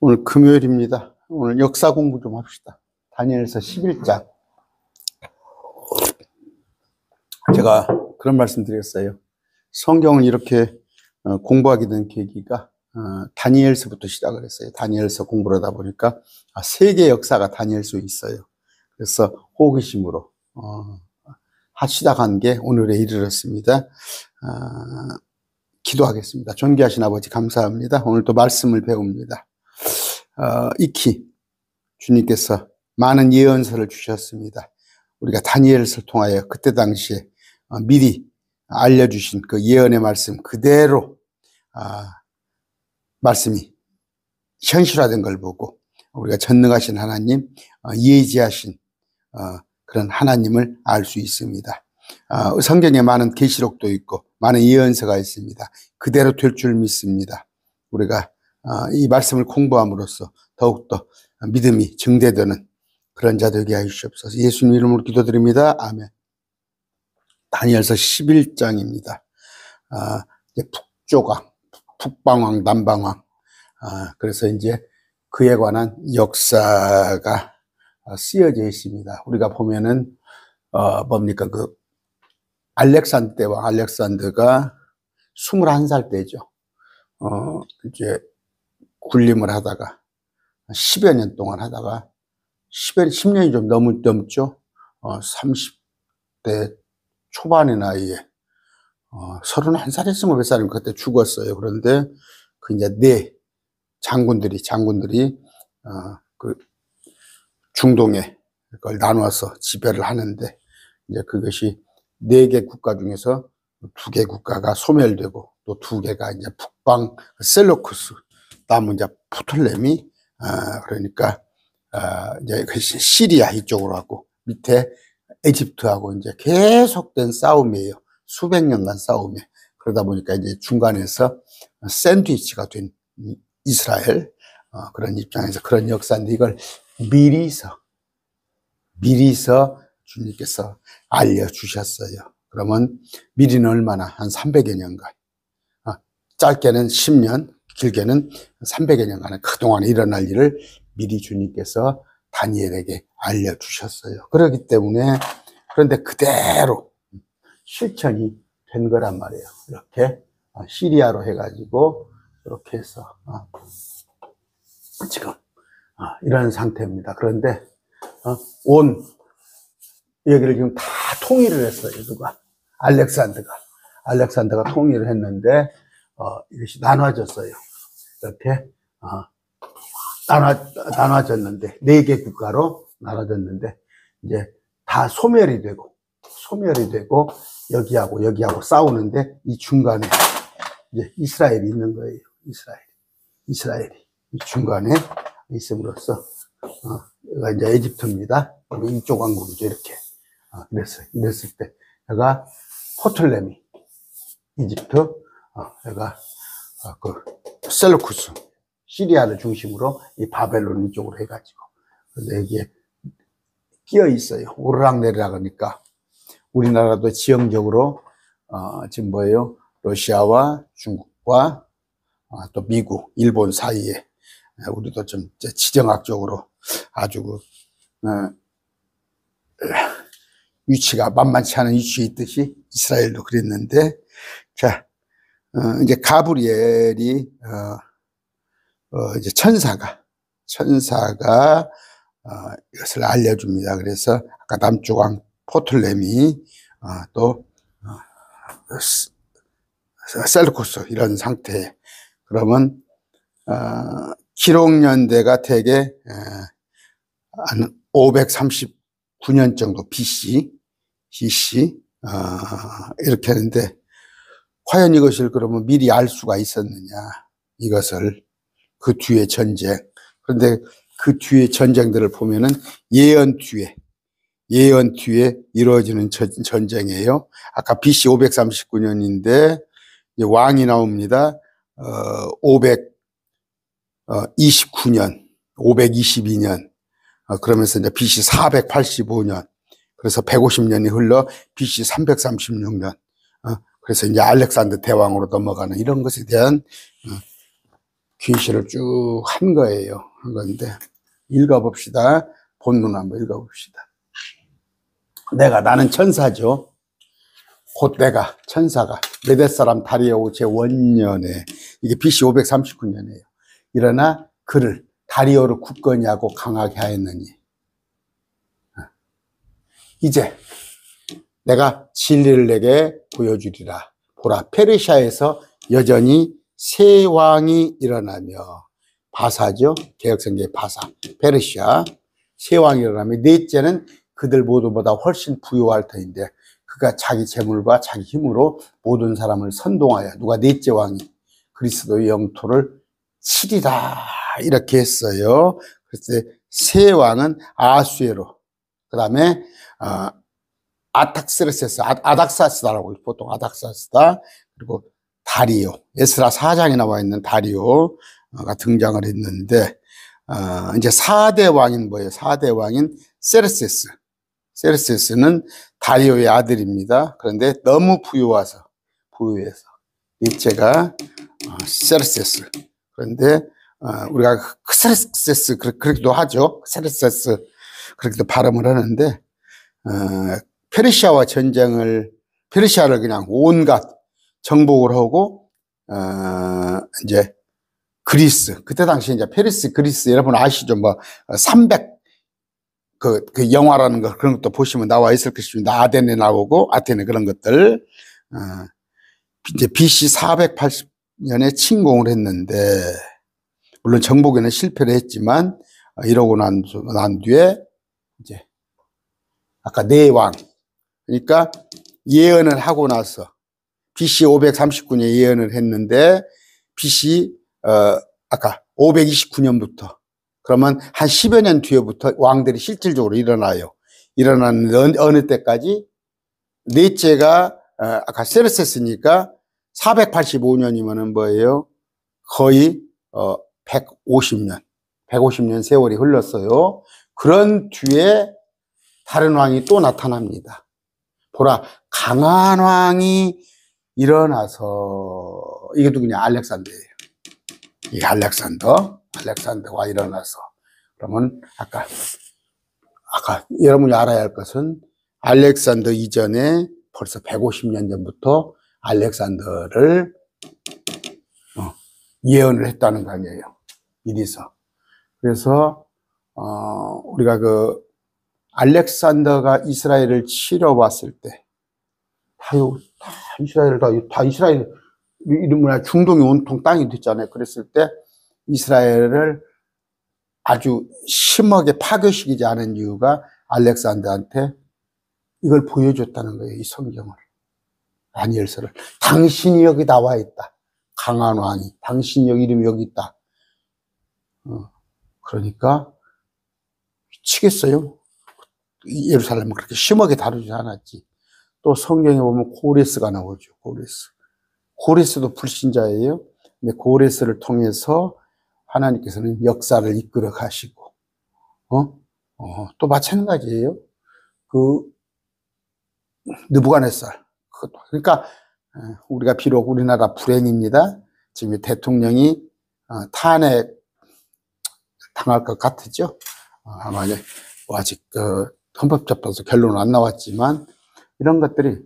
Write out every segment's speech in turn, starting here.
오늘 금요일입니다. 오늘 역사 공부 좀 합시다. 다니엘서 11장. 제가 그런 말씀 드렸어요. 성경을 이렇게 공부하게 된 계기가 다니엘서부터 시작을 했어요. 다니엘서 공부를 하다 보니까 세계 역사가 다니엘서에 있어요. 그래서 호기심으로 시작한 게 오늘에 이르렀습니다. 기도하겠습니다. 존귀하신 아버지 감사합니다. 오늘 또 말씀을 배웁니다. 익히 주님께서 많은 예언서를 주셨습니다. 우리가 다니엘서를 통하여 그때 당시에 미리 알려주신 그 예언의 말씀 그대로 말씀이 현실화된 걸 보고 우리가 전능하신 하나님, 예지하신 그런 하나님을 알 수 있습니다. 성경에 많은 계시록도 있고 많은 예언서가 있습니다. 그대로 될 줄 믿습니다. 우리가 이 말씀을 공부함으로써 더욱더 믿음이 증대되는 그런 자 되게 하시옵소서. 예수님 이름으로 기도드립니다. 아멘. 다니엘서 11장입니다. 북조강, 북방왕, 남방왕. 그래서 이제 그에 관한 역사가 쓰여져 있습니다. 우리가 보면은 뭡니까 알렉산더 때왕 알렉산더가 21살 때죠. 이제 군림을 하다가 10여 년 동안 하다가 10년이 좀 넘죠. 30대 초반의 나이에 31살 했으면 몇 살이면 그때 죽었어요. 그런데 그 이제 장군들이 그 중동에 그걸 나눠서 지배를 하는데 이제 그것이 4개 국가 중에서 2개 국가가 소멸되고 또 2개가 이제 북방 셀루쿠스, 남은 이제 프톨레미, 그러니까 이제 시리아 이쪽으로 하고 밑에 에집트하고 이제 계속된 싸움이에요. 수백 년간 싸움에. 그러다 보니까 이제 중간에서 샌드위치가 된 이스라엘, 그런 입장에서 그런 역사인데 이걸 미리서 주님께서 알려주셨어요. 그러면 미리는 얼마나? 한 300여 년간. 짧게는 10년, 길게는 300여 년간 그동안 일어날 일을 미리 주님께서 다니엘에게 알려주셨어요. 그렇기 때문에 그런데 그대로 실천이 된 거란 말이에요. 이렇게 시리아로 해가지고 이렇게 해서 지금 이런 상태입니다. 그런데 여기를 지금 다 통일을 했어요. 누가? 알렉산더가 통일을 했는데 이것이 나눠졌어요. 이렇게 나눠졌는데 4개 국가로 나눠졌는데 이제 다 소멸이 되고 여기하고 싸우는데 이 중간에 이제 이스라엘이 있는 거예요. 이스라엘이 이 중간에 있음으로써 여기가 이제 에집트입니다. 이쪽 왕국이죠. 이렇게 이랬을 때 여기가 포톨레미 이집트, 여기가 그 셀루쿠스 시리아를 중심으로 이 바벨론 이쪽으로 해가지고 그래서 여기에 끼어 있어요. 오르락내리락 하니까 우리나라도 지형적으로 지금 뭐예요? 러시아와 중국과 또 미국, 일본 사이에 우리도 좀 지정학적으로 아주 위치가 만만치 않은 위치에 있듯이 이스라엘도 그랬는데 자 이제 가브리엘이 이제 천사가 이것을 알려줍니다. 그래서 아까 남쪽 왕 포톨레미 또 셀루쿠스 이런 상태. 그러면 기록연대가 대개 한 539년 정도 BC 이렇게 하는데 과연 이것을 그러면 미리 알 수가 있었느냐? 이것을 그 뒤에 전쟁. 그런데 그 뒤에 전쟁들을 보면은 예언 뒤에 이루어지는 전쟁이에요. 아까 BC 539년인데 왕이 나옵니다. 522년. 그러면서 이제 BC 485년. 그래서 150년이 흘러 BC 336년. 그래서 이제 알렉산더 대왕으로 넘어가는 이런 것에 대한 계시를 쭉 한 거예요. 한 건데 읽어봅시다. 본문 한번 읽어봅시다. 나는 천사죠. 곧 내가 천사가 메대 사람 다리오 제1년에 이게 BC 539년이에요. 일어나 그를 다리오를 굳건히 하고 강하게 하였느니 이제 내가 진리를 내게 보여주리라. 보라, 페르시아에서 여전히 새 왕이 일어나며, 바사죠. 개혁성경의 바사, 페르시아 새 왕이 일어나며 넷째는 그들 모두보다 훨씬 부유할 터인데 그가 자기 재물과 자기 힘으로 모든 사람을 선동하여 누가 넷째 왕이 그리스도의 영토를 치리라 이렇게 했어요. 그래서 새 왕은 아수에로, 그 다음에 아탁스르세스, 아닥사스다라고 보통 아닥사스다. 그리고 다리오, 에스라 4장에 나와 있는 다리오가 등장을 했는데, 이제 4대 왕인 뭐예요? 4대 왕인 세르세스. 세르세스는 다리오의 아들입니다. 그런데 너무 부유해서 넷째가 세르세스. 그런데 우리가 세르세스 그렇게도 하죠. 세르세스 그렇게도 발음을 하는데, 페르시아와 페르시아를 그냥 온갖 정복을 하고, 이제 그리스, 그때 당시 이제 그리스 여러분 아시죠? 뭐, 300, 그 영화라는 거 그런 것도 보시면 나와 있을 것입니다. 아테네 나오고, 아테네 그런 것들. 이제 BC 480년에 침공을 했는데, 물론 정복에는 실패를 했지만, 이러고 난 뒤에, 이제, 아까 네 왕. 그러니까 예언을 하고 나서 BC 539년에 예언을 했는데 BC 아까 529년부터 그러면 한 10여 년 뒤에부터 왕들이 실질적으로 일어나요. 일어나는 어느 때까지? 넷째가 아까 세르세스니까 485년이면은 뭐예요? 거의 150년 세월이 흘렀어요. 그런 뒤에 다른 왕이 또 나타납니다. 보라, 강한 왕이 일어나서, 이게 누구냐? 알렉산더예요. 이 알렉산더가 일어나서. 그러면 아까 여러분이 알아야 할 것은 알렉산더 이전에 벌써 150년 전부터 알렉산더를 예언을 했다는 거 아니에요. 이리서. 그래서 우리가 알렉산더가 이스라엘을 치러 왔을 때, 이스라엘, 이름 뭐야, 중동이 온통 땅이 됐잖아요. 그랬을 때, 이스라엘을 아주 심하게 파괴시키지 않은 이유가 알렉산더한테 이걸 보여줬다는 거예요. 이 성경을. 다니엘서를. 당신이 여기 나와 있다. 강한 왕이. 당신 여기 이름이 여기 있다. 그러니까, 미치겠어요. 예루살렘은 그렇게 심하게 다루지 않았지. 또 성경에 보면 고레스가 나오죠. 고레스도 불신자예요. 근데 고레스를 통해서 하나님께서는 역사를 이끌어 가시고, 또 마찬가지예요. 느부갓네살. 그러니까 우리가 비록 우리나라 불행입니다. 지금 대통령이 탄핵 당할 것 같았죠. 아마 아직 헌법재판소 결론은 안 나왔지만 이런 것들이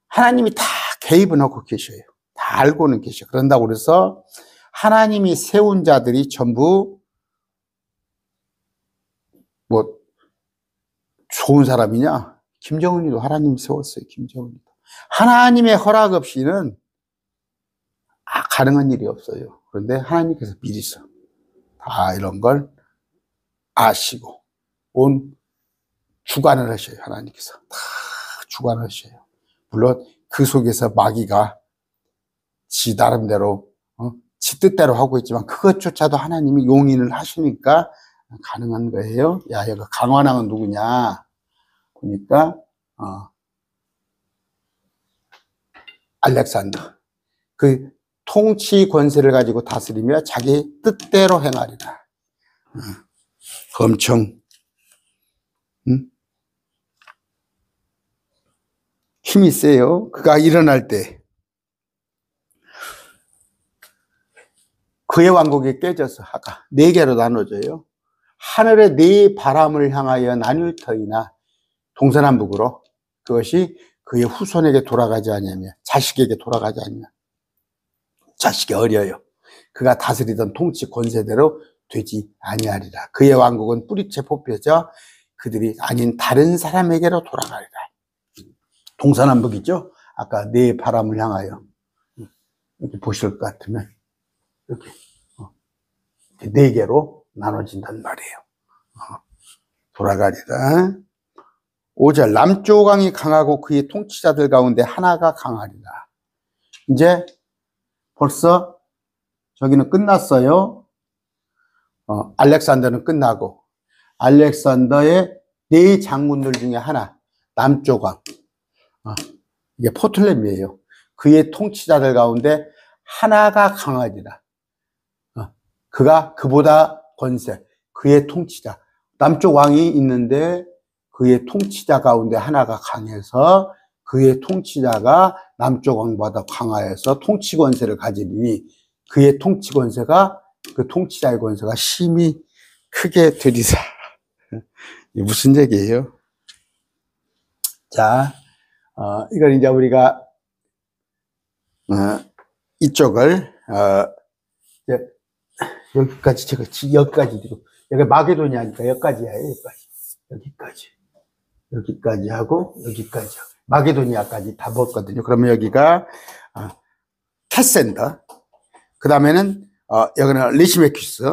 하나님이 다 개입은 하고 계셔요. 다 알고는 계셔. 그런다고 그래서 하나님이 세운 자들이 전부 뭐 좋은 사람이냐? 김정은이도 하나님이 세웠어요. 김정은이도. 하나님의 허락 없이는 가능한 일이 없어요. 그런데 하나님께서 미리서 다 이런 걸 아시고 온 주관을 하셔요. 하나님께서 다 주관을 하셔요. 물론 그 속에서 마귀가 지 나름대로 지 뜻대로 하고 있지만 그것조차도 하나님이 용인을 하시니까 가능한 거예요. 야, 여기 강환왕은 누구냐 보니까 알렉산더. 그 통치 권세를 가지고 다스리며 자기 뜻대로 행하리라. 엄청 힘이 세요. 그가 일어날 때 그의 왕국이 깨져서 아까 네 개로 나눠져요. 하늘의 네 바람을 향하여 나뉠 터이나 동서남북으로 그것이 그의 후손에게 돌아가지 않으며 자식에게 돌아가지 않으며 자식이 어려요. 그가 다스리던 통치 권세대로 되지 아니하리라. 그의 왕국은 뿌리채 뽑혀져 그들이 아닌 다른 사람에게로 돌아가리라. 동서남북이죠. 아까 네 바람을 향하여 이렇게 보실 것 같으면 이렇게 네 개로 나눠진단 말이에요. 돌아가리라. 5절 남쪽 왕이 강하고 그의 통치자들 가운데 하나가 강하리라. 이제 벌써 저기는 끝났어요. 알렉산더는 끝나고 알렉산더의 네 장군들 중에 하나 남쪽 왕 이게 포틀레미예요. 그의 통치자들 가운데 하나가 강하리라. 그가 그보다 권세, 그의 통치자 남쪽 왕이 있는데 그의 통치자 가운데 하나가 강해서 그의 통치자가 남쪽 왕보다 강하여서 통치 권세를 가지니 그의 통치 권세가 그 통치자의 권세가 심히 크게 되리라. 무슨 얘기예요? 자, 이걸 이제 우리가 이쪽을 이제 여기까지 제가 여기까지 드리고 여기 마게도니아니까 여기까지 해요. 여기까지 하고 여기까지 하고 마게도니아까지 다 먹거든요. 그러면 여기가 캐센더, 그 다음에는 여기는 리시메키스,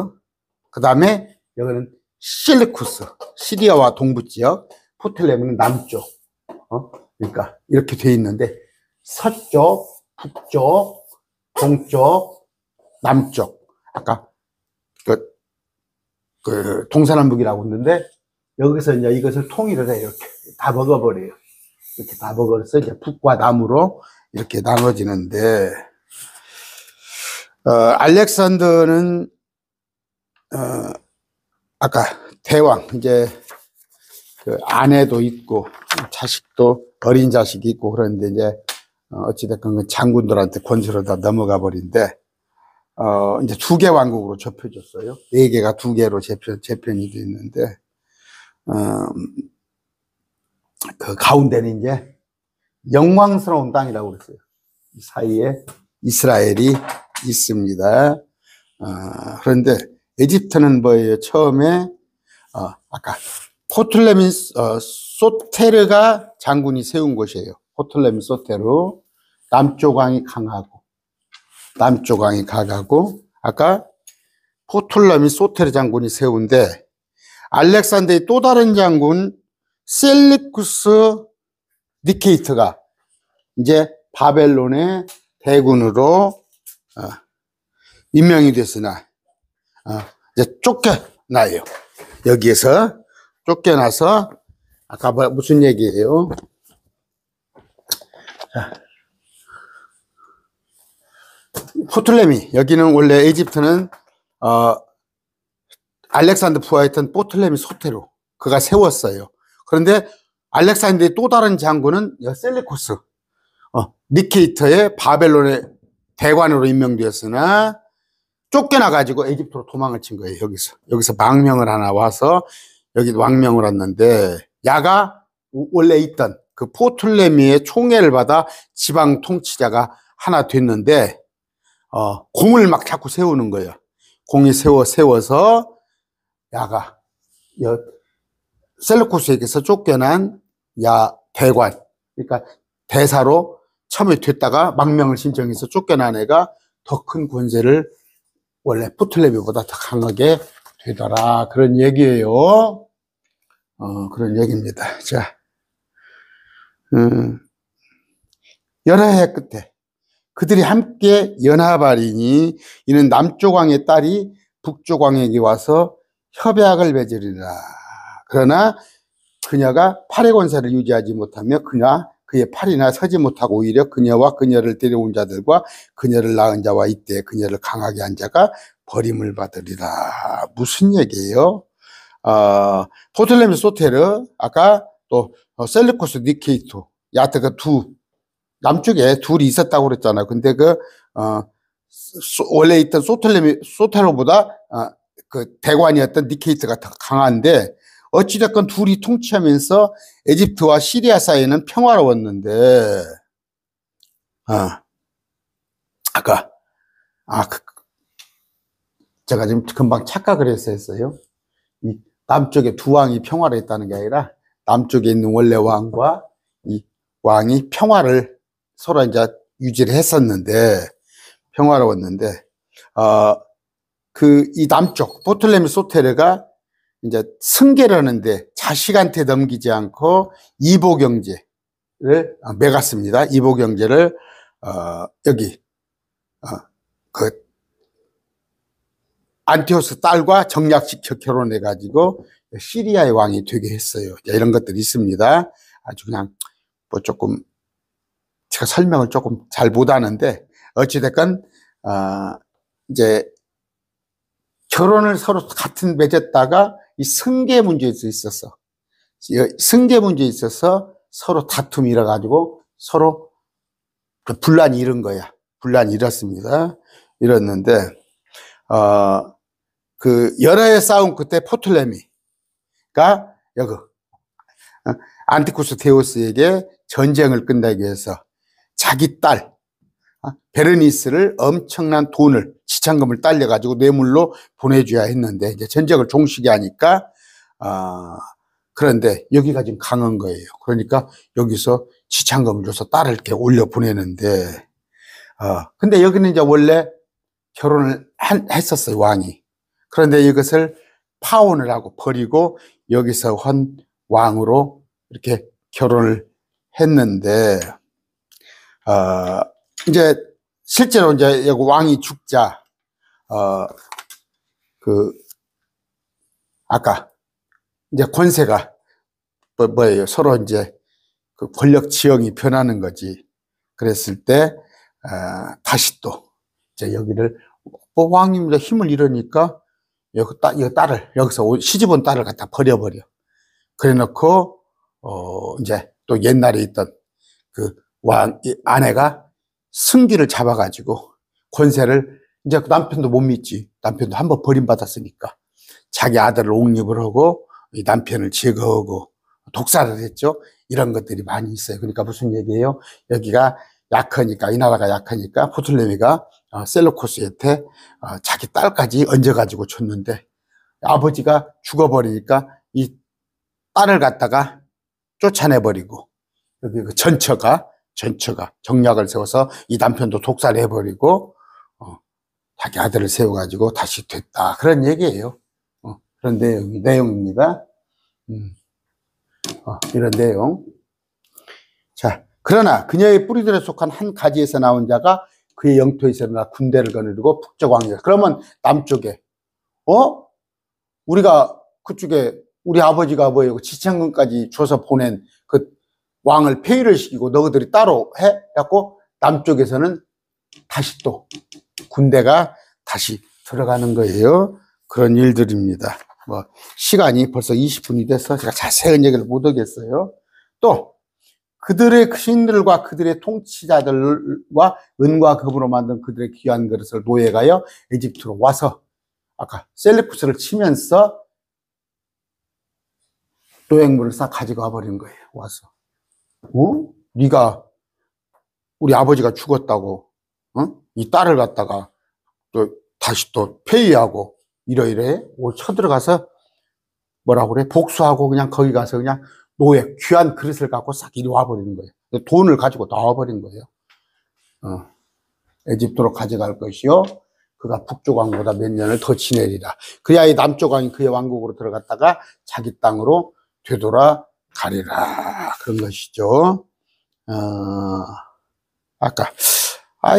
그 다음에 여기는 실리쿠스, 시리아와 동부 지역, 포틀레미는 남쪽. 그러니까 이렇게 돼 있는데 서쪽, 북쪽, 동쪽, 남쪽. 아까 그 동서남북이라고 했는데 여기서 이제 이것을 통일을 해요. 이렇게 다 먹어버려요. 이렇게 다 먹어서 이제 북과 남으로 이렇게 나눠지는데, 알렉산더는, 아까 대왕, 이제 그 아내도 있고, 자식도, 어린 자식이 있고, 그런데 이제, 어찌됐건 그 장군들한테 권세로 다 넘어가 버린데, 이제 두 개 왕국으로 접혀졌어요. 네 개가 두 개로 재편이 되어 있는데, 그 가운데는 이제 영광스러운 땅이라고 그랬어요. 이 사이에 이스라엘이 있습니다. 그런데 에집트는 뭐예요? 처음에 아까 포틀레미 소테르가 장군이 세운 곳이에요. 포틀레미 소테르. 남쪽 왕이 강하고 아까 포틀레미 소테르 장군이 세운데 알렉산더의 또 다른 장군 셀리쿠스 니케이터가 이제 바벨론의 대군으로 임명이 됐으나 이제 쫓겨나요. 여기에서 쫓겨나서 아까 무슨 얘기예요? 포틀레미, 여기는 원래 에집트는 알렉산더 부하였던 포틀레미 소테루 그가 세웠어요. 그런데 알렉산더의 또 다른 장군은 셀리쿠스 니케이터의 바벨론의 대관으로 임명되었으나 쫓겨나가지고 에집트로 도망을 친 거예요. 여기서 망명을 하나 와서 여기 왕명을 왔는데 야가 원래 있던 그 포틀레미의 총애를 받아 지방 통치자가 하나 됐는데 공을 막 자꾸 세우는 거예요. 공이 세워서 야가 셀루쿠스에게서 쫓겨난 야 대관, 그러니까 대사로 처음에 됐다가 망명을 신청해서 쫓겨난 애가 더 큰 권세를 원래 포틀레미보다 더 강하게 되더라. 그런 얘기예요. 그런 얘기입니다. 자, 여러 해 끝에 그들이 함께 연합하리니 이는 남쪽 왕의 딸이 북쪽 왕에게 와서 협약을 맺으리라. 그러나 그녀가 팔의 권세를 유지하지 못하며 그의 팔이나 서지 못하고 오히려 그녀와 그녀를 데려온 자들과 그녀를 낳은 자와 이때 그녀를 강하게 한 자가 버림을 받으리라. 무슨 얘기예요? 포틀레미 소테르, 아까 또 셀루쿠스 니케이토, 야트가 남쪽에 둘이 있었다고 그랬잖아요. 근데 원래 있던 소텔로보다 그 대관이었던 니케이트가 더 강한데 어찌됐건 둘이 통치하면서 에집트와 시리아 사이는 평화로웠는데 아까 제가 지금 금방 착각을 했어요. 이 남쪽에 두 왕이 평화로웠다는 게 아니라 남쪽에 있는 원래 왕과 이 왕이 평화를 서로 이제 유지를 했었는데 평화로웠는데 이 남쪽 포톨레미 소테르가 이제 승계를 하는데 자식한테 넘기지 않고 이보 경제를 매갔습니다. 이보 경제를 여기 그 안티오스 딸과 정략시켜 결혼해 가지고 시리아의 왕이 되게 했어요. 이런 것들이 있습니다. 아주 그냥 뭐 조금 제가 설명을 조금 잘 못하는데 어찌됐건 이제 결혼을 서로 같은 맺었다가 이 승계 문제에 있어서 승계 문제에 있어서 서로 다툼이 일어가지고 서로 분란이 일은 거야. 분란이 일었습니다. 일었는데 그 여러 해 싸움 끝에 포톨레미가 여기 안티쿠스 데우스에게 전쟁을 끝내기 위해서 자기 딸 베르니스를 엄청난 돈을 지참금을 딸려가지고 뇌물로 보내줘야 했는데 이제 전쟁을 종식이 하니까 그런데 여기가 지금 강한 거예요. 그러니까 여기서 지참금을 줘서 딸을 이렇게 올려 보내는데 근데 여기는 이제 원래 결혼을 했었어요, 왕이. 그런데 이것을 파혼을 하고 버리고 여기서 한 왕으로 이렇게 결혼을 했는데 이제 실제로 이제 여기 왕이 죽자 아까 이제 권세가 뭐예요? 서로 이제 그 권력 지형이 변하는 거지. 그랬을 때 다시 또 이제 여기를 왕님들 힘을 잃으니까 여기 딸을 여기서 시집온 딸을 갖다 버려버려. 그래놓고 이제 또 옛날에 있던 그 아내가 승기를 잡아가지고 권세를 이제 남편도 못 믿지. 남편도 한번 버림받았으니까 자기 아들을 옹립을 하고 이 남편을 제거하고 독살을 했죠. 이런 것들이 많이 있어요. 그러니까 무슨 얘기예요? 여기가 약하니까, 이 나라가 약하니까 포톨레미가 셀루코스한테 자기 딸까지 얹어가지고 줬는데 아버지가 죽어버리니까 이 딸을 갖다가 쫓아내버리고 여기 그 전처가 정략을 세워서 이 남편도 독살해버리고 자기 아들을 세워가지고 다시 됐다. 그런 얘기예요. 그런 내용입니다. 이런 내용. 자, 그러나 그녀의 뿌리들에 속한 한 가지에서 나온 자가 그의 영토에서 일어나 군대를 거느리고 북쪽 왕이다. 그러면 남쪽에 우리가 그쪽에 우리 아버지가 뭐예요? 지창금까지 줘서 보낸 그 왕을 폐위를 시키고 너희들이 따로 해? 갖고 남쪽에서는 다시 또 군대가 다시 들어가는 거예요. 그런 일들입니다. 뭐 시간이 벌써 20분이 돼서 제가 자세한 얘기를 못 하겠어요. 또 그들의 신들과 그들의 통치자들과 은과 금으로 만든 그들의 귀한 그릇을 노예가여 에집트로 와서 아까 셀레쿠스를 치면서 노획물을 싹 가지고 와버린 거예요. 와서 네가 우리 아버지가 죽었다고 이 딸을 갖다가 또 다시 또 폐위하고 이러이러해 쳐들어가서 뭐라고 그래? 복수하고 그냥 거기 가서 그냥 노예 귀한 그릇을 갖고 싹 이리 와버리는 거예요. 돈을 가지고 나와버린 거예요. 에집트로 가져갈 것이요 그가 북쪽 왕보다 몇 년을 더 지내리라. 그야 이 남쪽 왕이 그의 왕국으로 들어갔다가 자기 땅으로 되돌아가리라. 그런 것이죠. 아까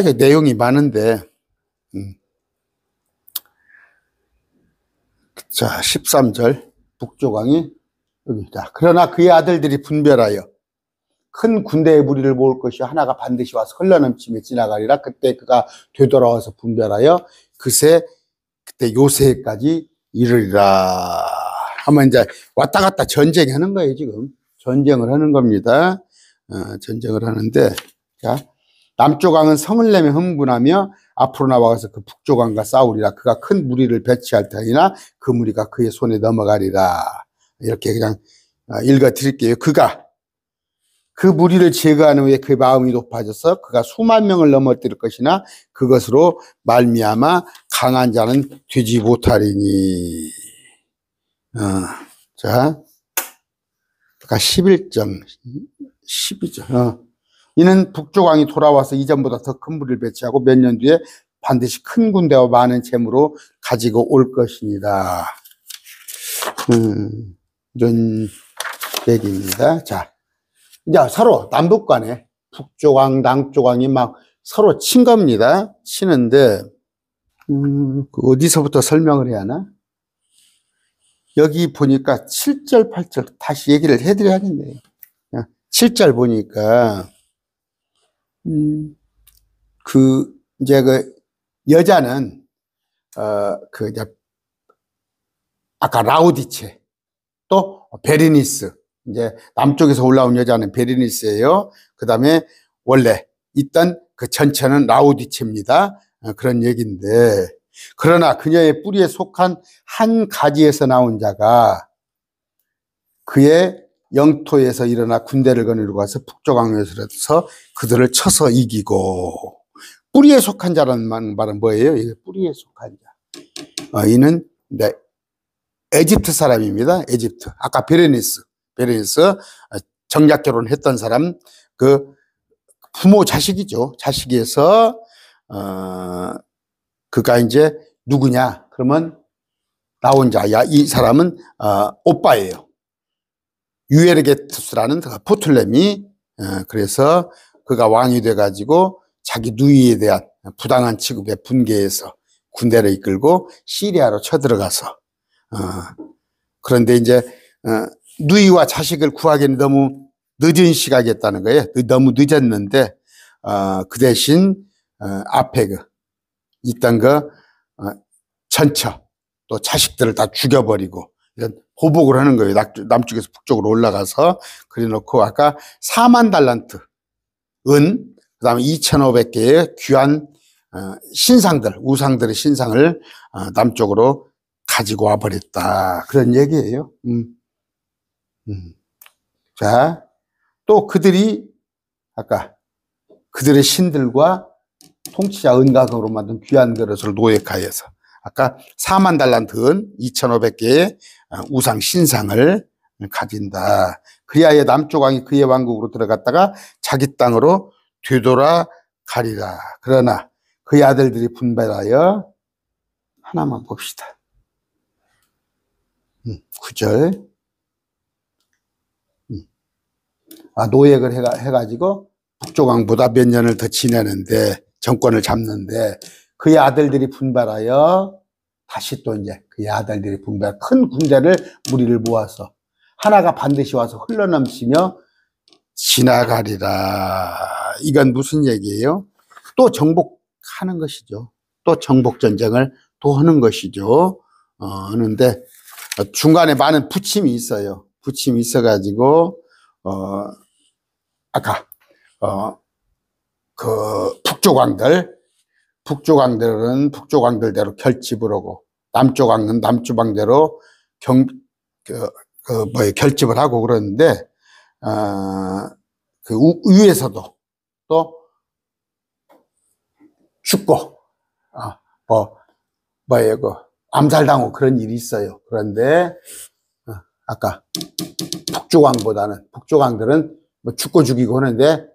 이게 내용이 많은데 자 13절 북쪽 왕이 여기다. 그러나 그의 아들들이 분별하여 큰 군대의 무리를 모을 것이 하나가 반드시 와서 흘러넘치며 지나가리라. 그때 그가 되돌아와서 분별하여 그때 요새까지 이르리라. 하면 이제 왔다 갔다 전쟁하는 거예요. 지금 전쟁을 하는 겁니다. 전쟁을 하는데 자 남쪽 왕은 성을 내며 흥분하며 앞으로 나와서 그 북쪽 왕과 싸우리라. 그가 큰 무리를 배치할 터이나 그 무리가 그의 손에 넘어가리라. 이렇게 그냥 읽어 드릴게요. 그가 그 무리를 제거한 후에 그의 마음이 높아져서 그가 수만 명을 넘어뜨릴 것이나 그것으로 말미암아 강한 자는 되지 못하리니. 자, 11장 12절. 이는 북쪽 왕이 돌아와서 이전보다 더 큰 무리를 배치하고 몇 년 뒤에 반드시 큰 군대와 많은 재물로 가지고 올 것입니다. 이런 얘기입니다. 자, 이제 서로 남북 간에 북쪽 왕, 남쪽 왕이 막 서로 친 겁니다. 치는데, 어디서부터 설명을 해야 하나? 여기 보니까 7절, 8절 다시 얘기를 해드려야겠네요. 7절 보니까, 이제 여자는, 이제, 아까 라우디체, 또 베르니스, 이제 남쪽에서 올라온 여자는 베르니스예요. 그 다음에 원래 있던 그 전체는 라우디체입니다. 그런 얘기인데, 그러나 그녀의 뿌리에 속한 한 가지에서 나온 자가 그의 영토에서 일어나 군대를 거느리고 가서 북쪽 왕에서 그들을 쳐서 이기고. 뿌리에 속한 자라는 말은 뭐예요? 이게 뿌리에 속한 자. 이는 에집트 사람입니다. 에집트. 아까 베르니스 정략 결혼했던 사람, 그 부모 자식이죠. 자식에서 그가 이제 누구냐? 그러면 나온 자야. 이 사람은 오빠예요. 유에르게투스라는 포틀레미. 그래서 그가 왕이 돼가지고 자기 누이에 대한 부당한 취급에 분개해서 군대를 이끌고 시리아로 쳐들어가서 그런데 이제 누이와 자식을 구하기는 너무 늦은 시각이었다는 거예요. 너무 늦었는데 그 대신 앞에 있던 전처 또 자식들을 다 죽여버리고 이런 보복을 하는 거예요. 남쪽에서 북쪽으로 올라가서. 그래놓고 아까 4만 달란트 은, 그 다음에 2,500개의 귀한 신상들, 우상들의 신상을 남쪽으로 가지고 와버렸다. 그런 얘기예요. 자, 또 그들이 아까 그들의 신들과 통치자 은각으로 만든 귀한 그릇을 노획하여서 아까 4만 달란트는 2,500개의 우상 신상을 가진다. 그리하여 남쪽 왕이 그의 왕국으로 들어갔다가 자기 땅으로 되돌아 가리라. 그러나 그의 아들들이 분별하여, 하나만 봅시다. 9절. 노획을 해가지고 북쪽 왕보다 몇 년을 더 지내는데, 정권을 잡는데, 그의 아들들이 분발하여 다시 또 이제 그의 아들들이 분발, 큰 군대를 무리를 모아서 하나가 반드시 와서 흘러넘치며 지나가리라. 이건 무슨 얘기예요? 또 정복하는 것이죠. 또 정복전쟁을 또 하는 것이죠. 하는데 중간에 많은 부침이 있어요. 부침이 있어가지고 아까 그 북쪽 왕들은 북쪽 왕들대로 결집을 하고, 남쪽 왕은 남쪽 왕대로 결집을 하고 그러는데, 그 위에서도 또 죽고, 암살당하고 그런 일이 있어요. 그런데, 아까 북쪽 왕들은 뭐 죽고 죽이고 하는데,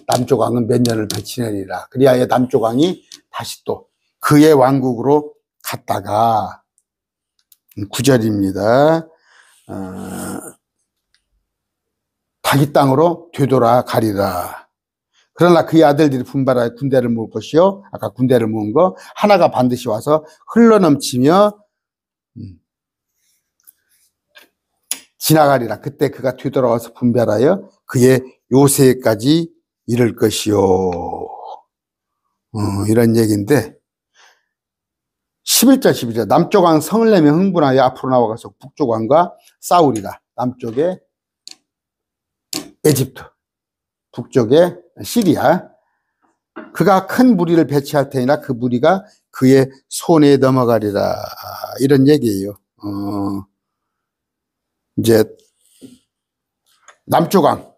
남쪽 왕은 몇 년을 더 지내리라. 그리하여 남쪽 왕이 다시 또 그의 왕국으로 갔다가, 9절입니다. 자기 땅으로 되돌아 가리라. 그러나 그의 아들들이 분발하여 군대를 모을 것이요, 아까 군대를 모은 거 하나가 반드시 와서 흘러넘치며 지나가리라. 그때 그가 되돌아와서 분별하여 그의 요새까지 이를 것이요. 이런 얘기인데, 11절 12절 남쪽 왕 성을 내며 흥분하여 앞으로 나와가서 북쪽 왕과 싸우리라. 남쪽에 에집트, 북쪽에 시리아. 그가 큰 무리를 배치할 테니라 그 무리가 그의 손에 넘어가리라. 이런 얘기예요. 이제 남쪽왕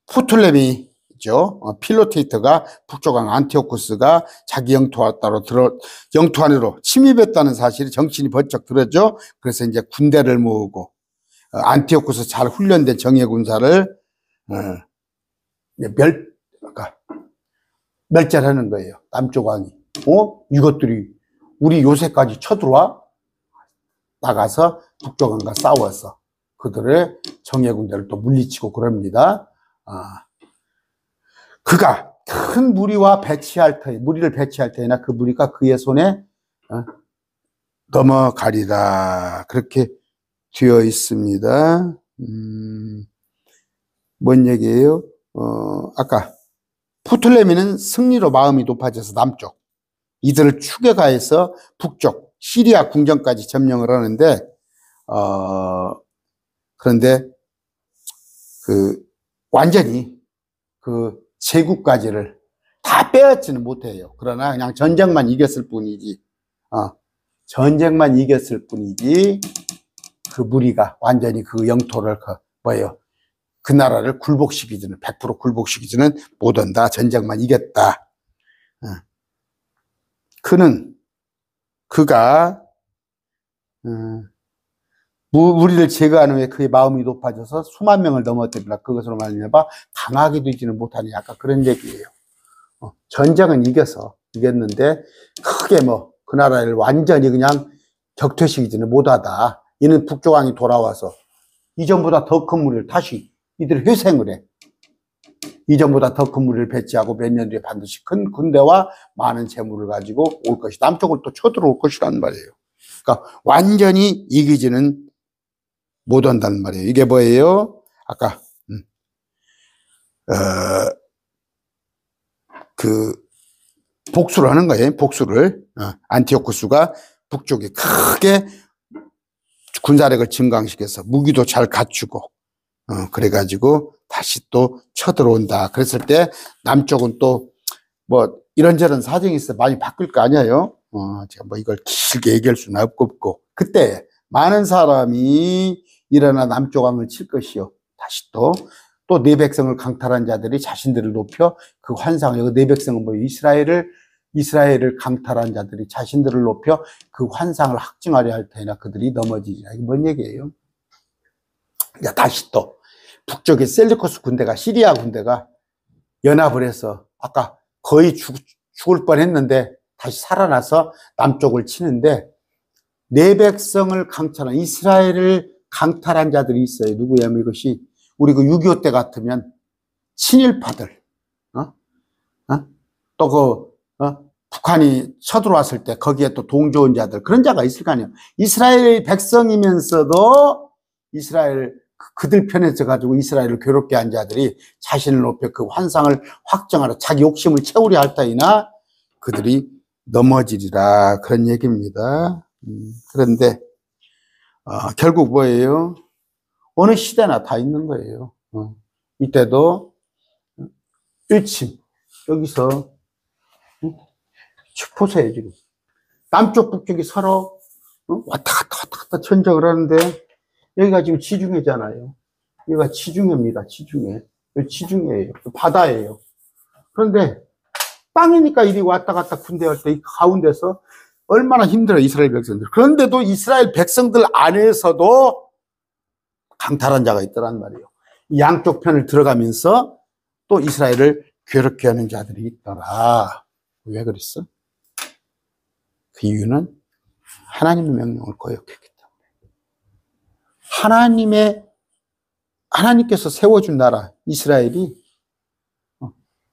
프톨레미죠. 필로테이터가 북쪽왕 안티오쿠스가 자기 영토 안으로 침입했다는 사실이 정신이 번쩍 들었죠. 그래서 이제 군대를 모으고 안티오쿠스 잘 훈련된 정예 군사를 그러니까 멸절하는 거예요. 남쪽 왕이. 이것들이 우리 요새까지 쳐들어와? 나가서 북쪽 왕과 싸워서 그들의 정예 군대를 또 물리치고 그럽니다. 그가 큰 무리를 배치할 테니나 그 무리가 그의 손에 넘어가리라. 그렇게 되어 있습니다. 뭔 얘기예요? 아까 프톨레미는 승리로 마음이 높아져서 남쪽, 이들을 추격하여서 북쪽 시리아 궁전까지 점령을 하는데 그런데 완전히 제국까지를 다 빼앗지는 못해요. 그러나 그냥 전쟁만 이겼을 뿐이지 그 무리가 완전히 그 영토를 그 나라를 굴복시키지는 100% 굴복시키지는 못한다. 전쟁만 이겼다. 그가 무리를 제거한 후에 그의 마음이 높아져서 수만 명을 넘어뜨리라. 그것으로 말미암아 강하게 되지는 못하니 아까 그런 얘기예요. 전쟁은 이겼는데 크게 그 나라를 완전히 그냥 격퇴시키지는 못하다. 이는 북쪽왕이 돌아와서 이전보다 더 큰 무리를 다시 이들이 회생을 해. 이전보다 더 큰 무리를 배치하고 몇 년 뒤에 반드시 큰 군대와 많은 재물을 가지고 올 것이다. 남쪽을 또 쳐들어올 것이란 말이에요. 그러니까 완전히 이기지는 못한다는 말이에요. 이게 뭐예요? 아까 복수를 하는 거예요. 복수를. 안티오쿠스가 북쪽에 크게 군사력을 증강시켜서 무기도 잘 갖추고 그래가지고 다시 또 쳐들어온다. 그랬을 때 남쪽은 또 이런저런 사정이 있어 많이 바뀔 거 아니에요. 제가 이걸 길게 얘기할 수는 없고 그때 많은 사람이 일어나 남쪽 왕을 칠 것이요. 다시 또 내 백성을 강탈한 자들이 자신들을 높여 그 환상을, 내 백성은 이스라엘을 강탈한 자들이 자신들을 높여 그 환상을 확증하려 할 테니라 그들이 넘어지리라. 이게 뭔 얘기예요? 다시 또 북쪽의 셀루코스 군대가, 시리아 군대가 연합을 해서 아까 거의 죽을 뻔했는데 다시 살아나서 남쪽을 치는데 내 백성을 강탈한, 이스라엘을 강탈한 자들이 있어요. 누구냐면 이것이 우리 6.25 때 같으면 친일파들, 또 북한이 쳐들어왔을 때 거기에 또 동조한 자들, 그런 자가 있을 거 아니에요. 이스라엘 백성이면서도 그들 편에 서가지고 이스라엘을 괴롭게 한 자들이 자신을 높여 그 환상을 확정하러 자기 욕심을 채우려 할 터이나 그들이 넘어지리라. 그런 얘기입니다. 그런데 결국 뭐예요? 어느 시대나 다 있는 거예요. 이때도 일침 여기서 보세요. 지금 남쪽 북쪽이 서로 왔다 갔다 전쟁을 하는데 여기가 지금 지중해잖아요. 여기가 지중해입니다. 지중해예요. 바다예요. 그런데 땅이니까 이리 왔다 갔다 군대할 때 이 가운데서 얼마나 힘들어요, 이스라엘 백성들. 그런데도 이스라엘 백성들 안에서도 강탈한 자가 있더란 말이에요. 양쪽 편을 들어가면서 또 이스라엘을 괴롭게 하는 자들이 있더라. 왜 그랬어? 그 이유는 하나님의 명령을 거역했기 때문에. 하나님께서 세워준 나라 이스라엘이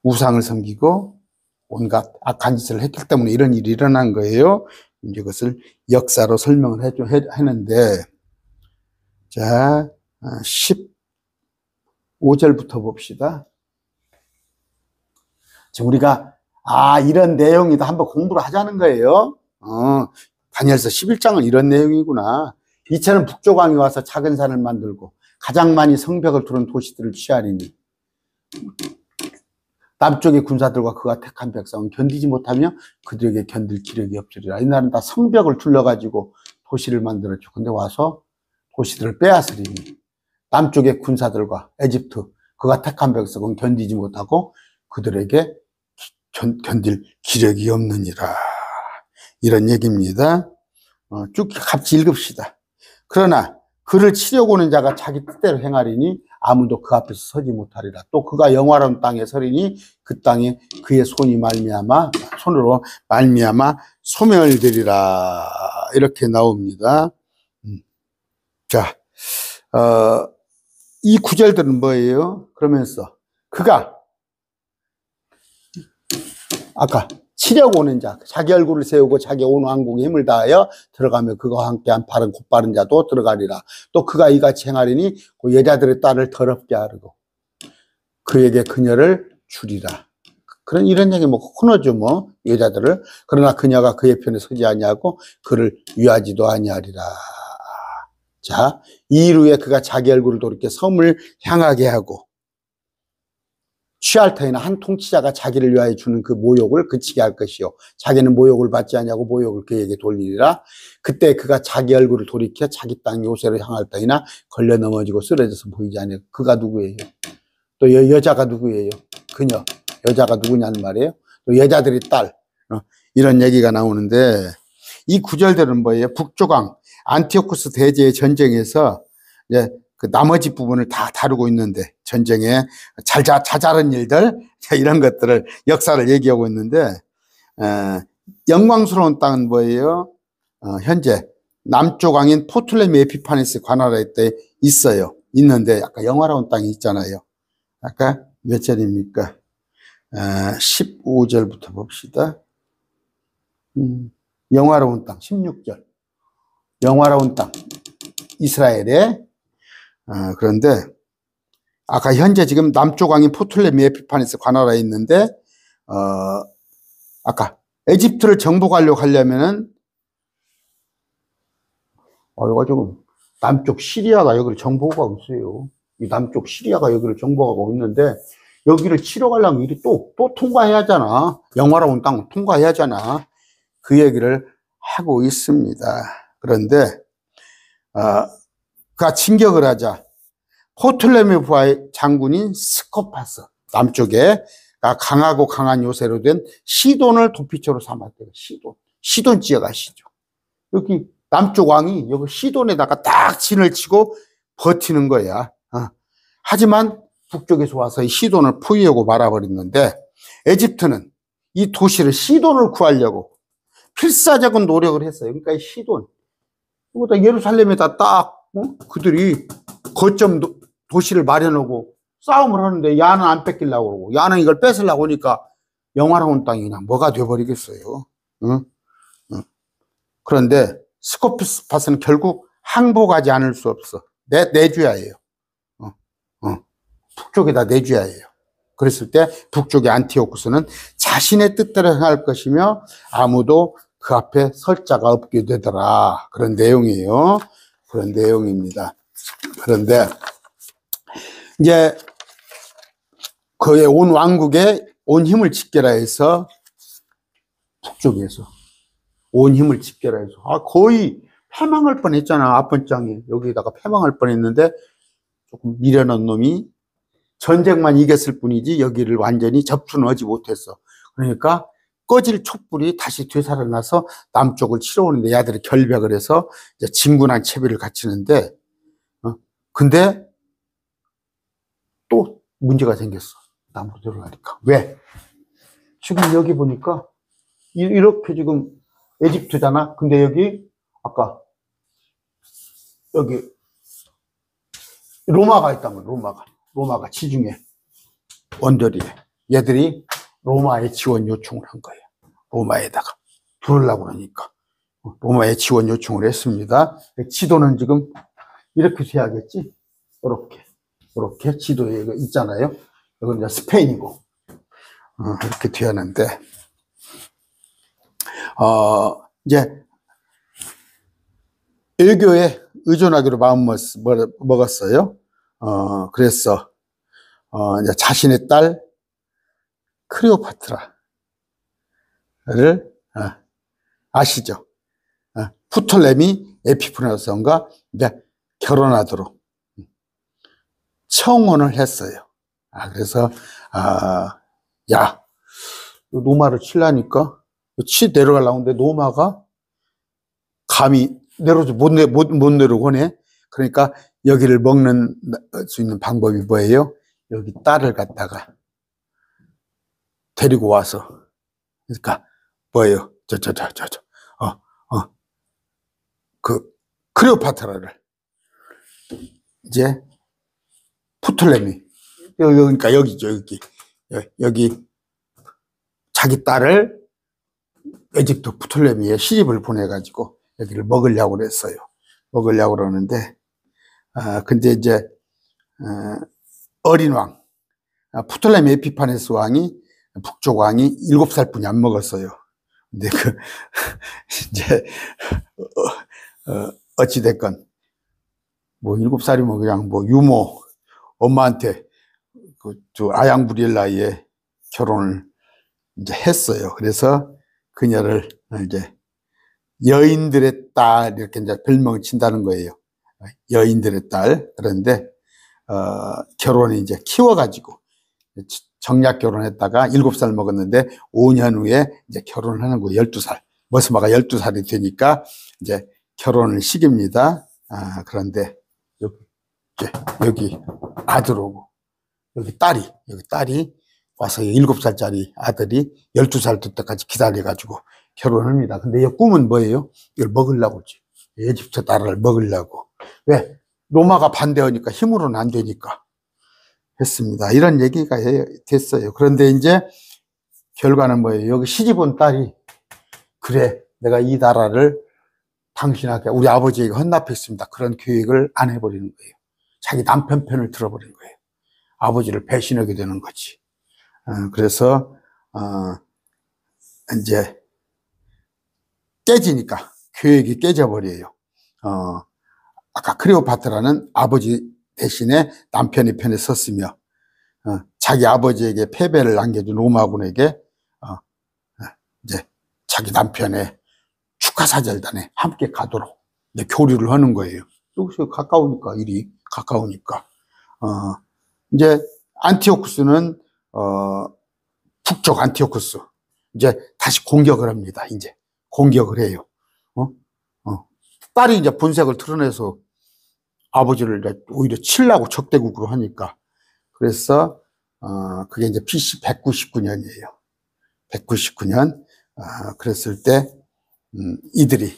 우상을 섬기고 온갖 악한 짓을 했기 때문에 이런 일이 일어난 거예요. 이제 그것을 역사로 설명을 했는데, 자, 15절부터 봅시다. 지금 우리가 이런 내용이다 한번 공부를 하자는 거예요. 다니엘서 11장은 이런 내용이구나. 이처럼 북쪽 왕이 와서 작은 산을 만들고 가장 많이 성벽을 두른 도시들을 취하리니 남쪽의 군사들과 그가 택한 백성은 견디지 못하며 그들에게 견딜 기력이 없으리라. 이 나라는 다 성벽을 둘러가지고 도시를 만들었죠. 근데 와서 도시들을 빼앗으리니 남쪽의 군사들과 에집트 그가 택한 백성은 견디지 못하고 그들에게 견딜 기력이 없느니라. 이런 얘기입니다. 쭉 같이 읽읍시다. 그러나 그를 치려고 오는 자가 자기 뜻대로 행하리니 아무도 그 앞에서 서지 못하리라. 또 그가 영화로운 땅에 서리니 그 땅에 그의 손으로 말미암아 소명을 드리라. 이렇게 나옵니다. 자, 이 구절들은 뭐예요? 그러면서 그가 아까 치려고 오는 자, 자기 얼굴을 세우고 자기 온 왕국에 힘을 다하여 들어가며 그가 함께한 곧바른 자도 들어가리라. 또 그가 이같이 행하리니 그 여자들의 딸을 더럽게 하르고 그에게 그녀를 주리라. 그런 이런 얘기 뭐 코너죠 뭐 여자들을. 그러나 그녀가 그의 편에 서지 아니하고 그를 위하지도 아니하리라. 자, 이일 후에 그가 자기 얼굴을 돌이켜 섬을 향하게 하고 취할 터이나 한 통치자가 자기를 위하여 주는 그 모욕을 그치게 할 것이요 자기는 모욕을 받지 아니하고 모욕을 그에게 돌리리라. 그때 그가 자기 얼굴을 돌이켜 자기 땅 요새로 향할 터이나 걸려 넘어지고 쓰러져서 보이지 아니하고. 그가 누구예요? 또 여자가 누구예요? 그녀. 여자가 누구냐는 말이에요. 또 여자들의 딸. 이런 얘기가 나오는데 이 구절들은 뭐예요? 북조강 안티오쿠스 대제의 전쟁에서 이제 그 나머지 부분을 다 다루고 있는데 전쟁에 자잘한 일들 이런 것들을 역사를 얘기하고 있는데 영광스러운 땅은 뭐예요? 현재 남쪽 왕인 포툴레미 에피파네스 관할에 때 있는데 아까 영화로운 땅이 있잖아요. 아까 몇 절입니까? 15절부터 봅시다. 영화로운 땅 16절 영화로운 땅 이스라엘에 그런데 아까 현재 지금 남쪽 왕인 포툴레미 에피파네스 관할에 있는데 아까 에집트를 정복하려고 하려면은 이거 지금 남쪽 시리아가 여기를 정복하고 있어요. 이 남쪽 시리아가 여기를 정복하고 있는데 여기를 치러 가려면 이리 또 통과해야 하잖아. 영화로운 땅 통과해야 하잖아. 그 얘기를 하고 있습니다. 그런데 그가 진격을 하자 포툴레미 부하의 장군인 스코파스 남쪽에 강하고 강한 요새로 된 시돈을 도피처로 삼았대요. 시돈 지역 아시죠? 여기 남쪽 왕이 여기 시돈에다가 딱 진을 치고 버티는 거야. 하지만 북쪽에서 와서 이 시돈을 포위하고 말아버렸는데 에집트는 이 도시를 시돈을 구하려고 필사적인 노력을 했어요. 그러니까 이 시돈 이거다 예루살렘에다 딱 그들이 거점 도시를 마련하고 싸움을 하는데 야는 안 뺏기려고 그러고 야는 이걸 뺏으려고 하니까 영화로운 땅이 그냥 뭐가 돼버리겠어요. 그런데 스코파스는 결국 항복하지 않을 수 없어. 내줘야 해요. 북쪽에다 내줘야 해요. 그랬을 때 북쪽의 안티오쿠스는 자신의 뜻대로 행할 것이며 아무도 그 앞에 설 자가 없게 되더라. 그런 내용이에요. 그런 내용입니다. 그런데 이제 그의 온 왕국에 온 힘을 집결하 해서 북쪽에서 온 힘을 집결하 해서 거의 패망할 뻔했잖아. 앞번장에 여기다가 패망할 뻔했는데 조금 미련한 놈이 전쟁만 이겼을 뿐이지 여기를 완전히 접수는 하지 못했어. 그러니까 꺼질 촛불이 다시 되살아나서 남쪽을 치러 오는데 야들이 결벽을 해서 이제 진군한 채비를 갖추는데 근데 또 문제가 생겼어. 남으로 들어가니까. 왜? 지금 여기 보니까 이렇게 지금 에집트잖아. 근데 여기 아까 여기 로마가 있다면 로마가 지중해 언저리에 얘들이 로마에 지원 요청을 한 거예요. 로마에다가 부르려고 그러니까 로마에 지원 요청을 했습니다. 지도는 지금 이렇게 돼야겠지. 이렇게 지도에 있잖아요. 이건 이제 스페인이고 이렇게 되었는데 이제 외교에 의존하기로 마음 먹었어요. 그래서 이제 자신의 딸 클레오파트라를 아시죠? 프톨레미 에피파네스왕과 이제 결혼하도록 청혼을 했어요. 그래서 야, 노마를 치려니까 내려가려고 하는데 노마가 감히 못 내려고 하네. 그러니까 여기를 먹는 수 있는 방법이 뭐예요? 여기 딸을 갖다가 데리고 와서, 그러니까 뭐예요? 클레오파트라를 이제 프톨레미, 그러니까 여기죠, 여기 자기 딸을 에집트 프톨레미에 시집을 보내가지고 여기를 먹으려고 그랬어요. 먹으려고 그러는데, 근데 이제 어린 왕 프톨레미 에피파네스 왕이, 북쪽 왕이 7살뿐이 안 먹었어요. 근데 이제 어찌됐건 뭐 7살이면 그냥 뭐 유모 엄마한테 저 아양부릴 나이에 결혼을 이제 했어요. 그래서 그녀를 이제 여인들의 딸 이렇게 이제 별명을 친다는 거예요. 여인들의 딸. 그런데 결혼을 이제 키워가지고 정략 결혼했다가 7살 먹었는데 5년 후에 이제 결혼을 하는 거예요. 12살. 머스마가 12살이 되니까 이제 결혼을 시킵니다. 그런데 여기 아들 오고 여기 딸이 와서 7살짜리 아들이 12살 될 때까지 기다려가지고 결혼합니다. 근데 이 꿈은 뭐예요? 이걸 먹으려고 지. 에집트 딸을 먹으려고. 왜? 로마가 반대하니까 힘으로는 안 되니까 했습니다. 이런 얘기가 됐어요. 그런데 이제 결과는 뭐예요? 여기 시집 온 딸이 그래, 내가 이 나라를 당신에게 우리 아버지에게 헌납했습니다. 그런 계획을 안 해버리는 거예요. 자기 남편 편을 들어버린 거예요. 아버지를 배신하게 되는 거지. 그래서 이제 깨지니까 계획이 깨져버려요. 아까 클레오파트라는 아버지 대신에 남편의 편에 섰으며 자기 아버지에게 패배를 안겨준 로마군에게 이제 자기 남편의 축하사절단에 함께 가도록 이제 교류를 하는 거예요. 여기서 가까우니까, 일이 가까우니까. 이제 안티오쿠스는 북쪽 안티오쿠스 이제 다시 공격을 합니다. 이제 공격을 해요. 딸이 이제 본색을 드러내서 아버지를 이제 오히려 치려고 적대국으로 하니까. 그래서 그게 이제 BC 199년이에요. 199년. 그랬을 때 이들이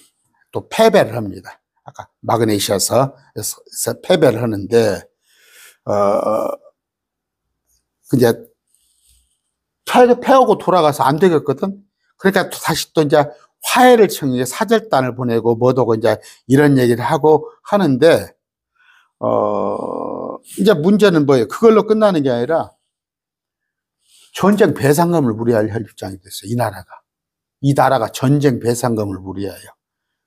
또 패배를 합니다. 아까 마그네시아에서 패배를 하는데 이제 패하고 돌아가서 안 되겠거든. 그러니까 또 다시 또 이제 화해를 청해 사절단을 보내고 뭐더고 이제 이런 얘기를 하고 하는데 이제 문제는 뭐예요? 그걸로 끝나는 게 아니라 전쟁 배상금을 물어야 할 입장이 됐어요. 이 나라가 전쟁 배상금을 물어야 해요.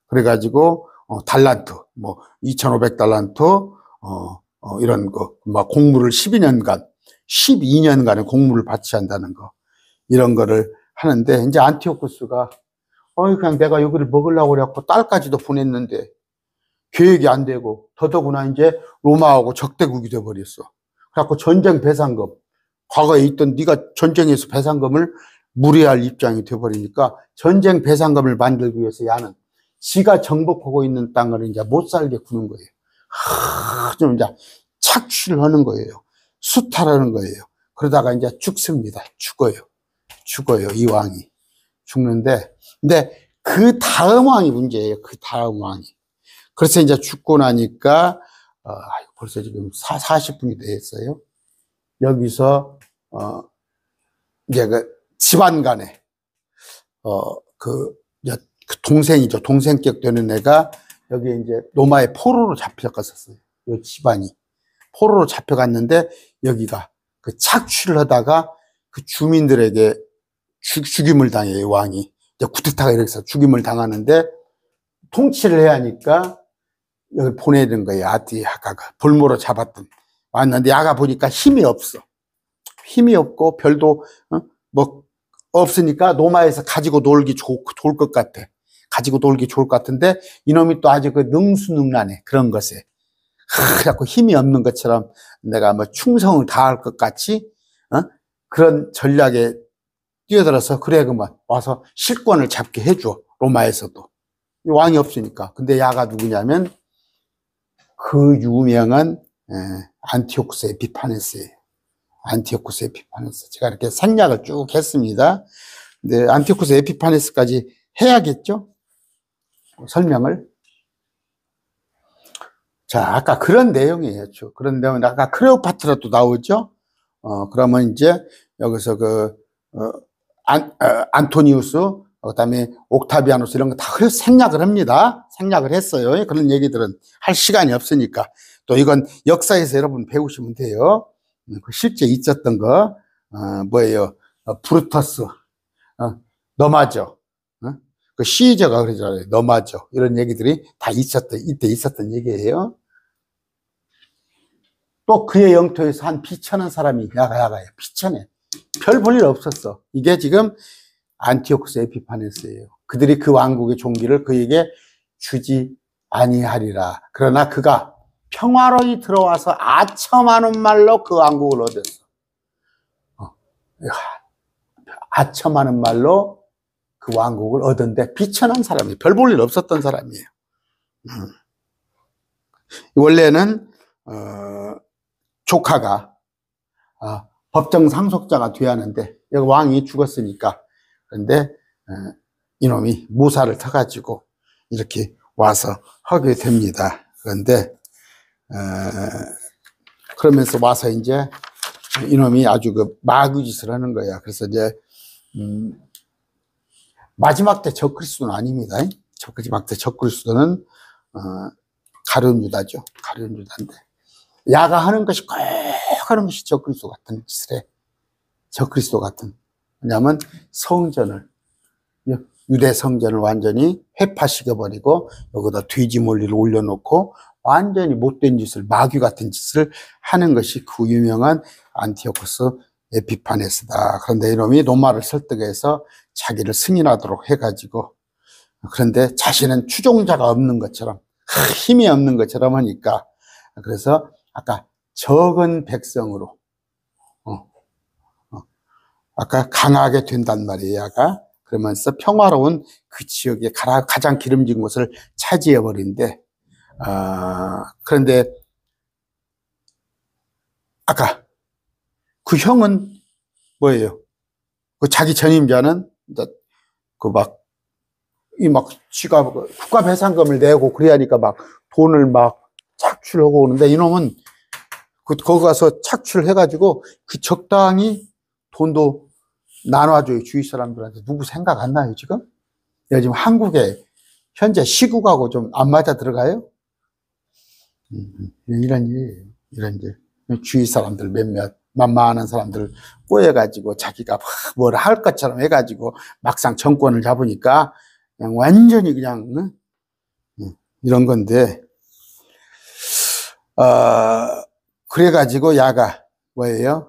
그래가지고 달란트 뭐 2,500달란트 이런 거 막 공무를 12년간의 공무를 바쳐야 한다는 거, 이런 거를 하는데, 이제 안티오쿠스가 그냥 내가 여기를 먹으려고 그래갖고 딸까지도 보냈는데 계획이 안 되고 더더구나 이제 로마하고 적대국이 돼버렸어. 그래갖고 전쟁 배상금, 과거에 있던 네가 전쟁에서 배상금을 물어야 할 입장이 돼버리니까 전쟁 배상금을 만들기 위해서 야는 지가 정복하고 있는 땅을 이제 못 살게 구는 거예요. 좀 이제 착취를 하는 거예요. 수탈하는 거예요. 그러다가 이제 죽습니다. 죽어요. 이 왕이 죽는데, 근데 그 다음 왕이 문제예요. 그 다음 왕이. 그래서 이제 죽고 나니까 벌써 지금 40분이 됐어요. 여기서 이제 그 집안 간에 그 동생이죠. 동생격 되는 애가 여기 이제 로마의 포로로 잡혀갔었어요. 이 집안이 포로로 잡혀갔는데 여기가 그 착취를 하다가 그 주민들에게 죽임을 당해요. 왕이 이제 쿠데타가 이렇게 죽임을 당하는데 통치를 해야 하니까 여기 보내는 거예요. 아티하가가 볼모로 잡았던 왔는데 야가 보니까 힘이 없고 별도 뭐 없으니까 로마에서 가지고 놀기 좋을 것 같아. 가지고 놀기 좋을 것 같은데 이놈이 또 아주 그 능수능란해. 그런 것에. 자꾸 힘이 없는 것처럼 내가 뭐 충성을 다할 것 같이 그런 전략에 뛰어들어서 그래 그만 와서 실권을 잡게 해줘. 로마에서도. 왕이 없으니까. 근데 야가 누구냐면 그 유명한 안티오쿠스 에피파네스예요. 안티오쿠스 에피파네스. 제가 이렇게 생략을 쭉 했습니다. 근데 안티오쿠스 에피파네스까지 해야겠죠? 설명을. 자, 아까 그런 내용이에요. 그런 내용, 아까 클레오파트라도 나오죠? 그러면 이제 여기서 안토니우스, 그 다음에 옥타비아누스 이런 거 다 생략을 합니다. 생략을 했어요. 그런 얘기들은 할 시간이 없으니까. 또 이건 역사에서 여러분 배우시면 돼요. 실제 있었던 거, 뭐예요? 브루터스, 너마저, 그 시저가 그러잖아요. 너마저. 이런 얘기들이 다 이때 있었던 얘기예요. 또 그의 영토에서 한 비천한 사람이 야가야가요. 비천해. 별 볼 일 없었어. 이게 지금 안티오쿠스 에피파네스예요. 그들이 그 왕국의 종기를 그에게 주지 아니하리라. 그러나 그가 평화로이 들어와서 아첨하는 말로 그 왕국을 얻었어. 아첨하는 말로 그 왕국을 얻은데 비천한 사람이에요. 별 볼 일 없었던 사람이에요. 원래는 조카가 법정 상속자가 돼야 하는데 여기 왕이 죽었으니까 그런데 이놈이 모사를 타가지고 이렇게 와서 하게 됩니다. 그런데 그러면서 와서 이제 이놈이 아주 그 마귀짓을 하는 거야. 그래서 이제 마지막 때 적그리스도는 아닙니다. 마지막 때 적그리스도는 가룟 유다죠. 가룟 유다인데 야가 하는 것이 꼭 하는 것이 적그리스도 같은 짓을 해. 적그리스도 같은. 왜냐하면 성전을 유대 성전을 완전히 회파시켜버리고 여기다 돼지 몰리를 올려놓고 완전히 못된 짓을 마귀 같은 짓을 하는 것이 그 유명한 안티오쿠스 에피파네스다. 그런데 이놈이 로마를 설득해서 자기를 승인하도록 해가지고 그런데 자신은 추종자가 없는 것처럼 힘이 없는 것처럼 하니까 그래서 아까 적은 백성으로 아까 강하게 된단 말이에요. 야가 그러면서 평화로운 그 지역에 가장 기름진 곳을 차지해 버린데 그런데 아까 그 형은 뭐예요? 그 자기 전임자는 지가 국가 배상금을 내고 그래야 하니까 막 돈을 막 착취하고 오는데 이놈은 거기 가서 착취해가지고 그 적당히 돈도 나눠줘요. 주위 사람들한테. 누구 생각 안 나요, 지금? 지금 한국에 현재 시국하고 좀 안 맞아 들어가요? 이런 일. 주위 사람들 몇몇, 만만한 사람들 꼬여가지고 자기가 뭘 할 것처럼 해가지고 막상 정권을 잡으니까 그냥 완전히 그냥, 이런 건데, 그래가지고 야가 뭐예요?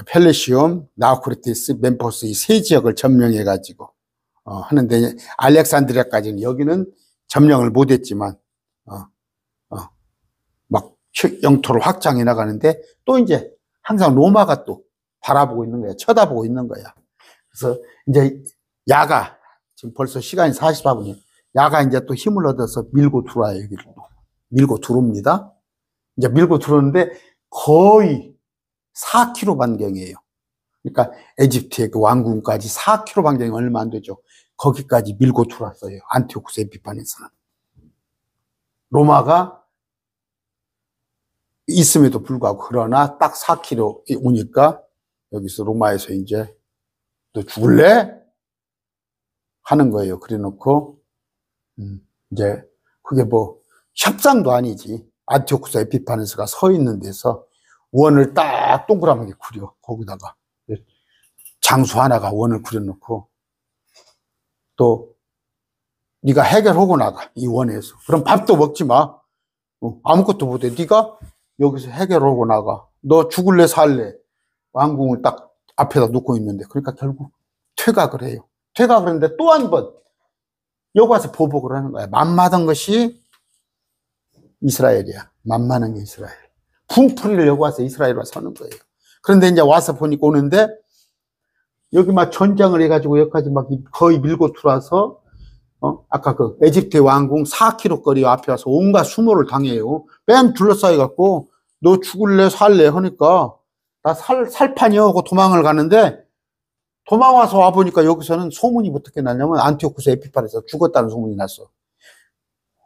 펠리시움, 나우크리티스, 멤포스 이 세 지역을 점령해가지고 하는데 알렉산드리아까지는 여기는 점령을 못했지만 막 영토를 확장해 나가는데 또 이제 항상 로마가 또 바라보고 있는 거야. 쳐다보고 있는 거야. 그래서 이제 야가 지금 벌써 시간이 44분이에요. 야가 이제 또 힘을 얻어서 밀고 들어와요. 여기를 또 밀고 들어옵니다. 이제 밀고 들어오는데 거의 4km 반경이에요. 그러니까 에집트의 그 왕궁까지 4km 반경이 얼마 안 되죠. 거기까지 밀고 들어왔어요. 안티오쿠스 에피파네스는. 로마가 있음에도 불구하고 그러나 딱 4km 오니까 여기서 로마에서 이제 너 죽을래? 하는 거예요. 그래 놓고 이제 그게 뭐 협상도 아니지. 안티오쿠스 에피파네스가 서 있는 데서 원을 딱 동그랗게 그려. 거기다가 장수 하나가 원을 그려놓고 또 네가 해결하고 나가. 이 원에서. 그럼 밥도 먹지 마. 아무것도 못해. 네가 여기서 해결하고 나가. 너 죽을래 살래. 왕궁을 딱 앞에다 놓고 있는데, 그러니까 결국 퇴각을 해요. 퇴각을 했는데 또 한 번 여기 와서 보복을 하는 거야. 만마던 것이 이스라엘이야. 만만한 게 이스라엘. 분풀이를 여기 와서 이스라엘 와서 하는 거예요. 그런데 이제 와서 보니까 오는데 여기 막 전쟁을 해가지고 여기까지 막 거의 밀고 들어와서 아까 그 에집트의 왕궁 4km 거리 앞에 와서 온갖 수모를 당해요. 뺨 둘러싸여갖고 너 죽을래 살래 하니까 나 살판이요 하고 도망을 가는데, 도망와서 와보니까 여기서는 소문이 어떻게 났냐면 안티오쿠스 에피판에서 죽었다는 소문이 났어.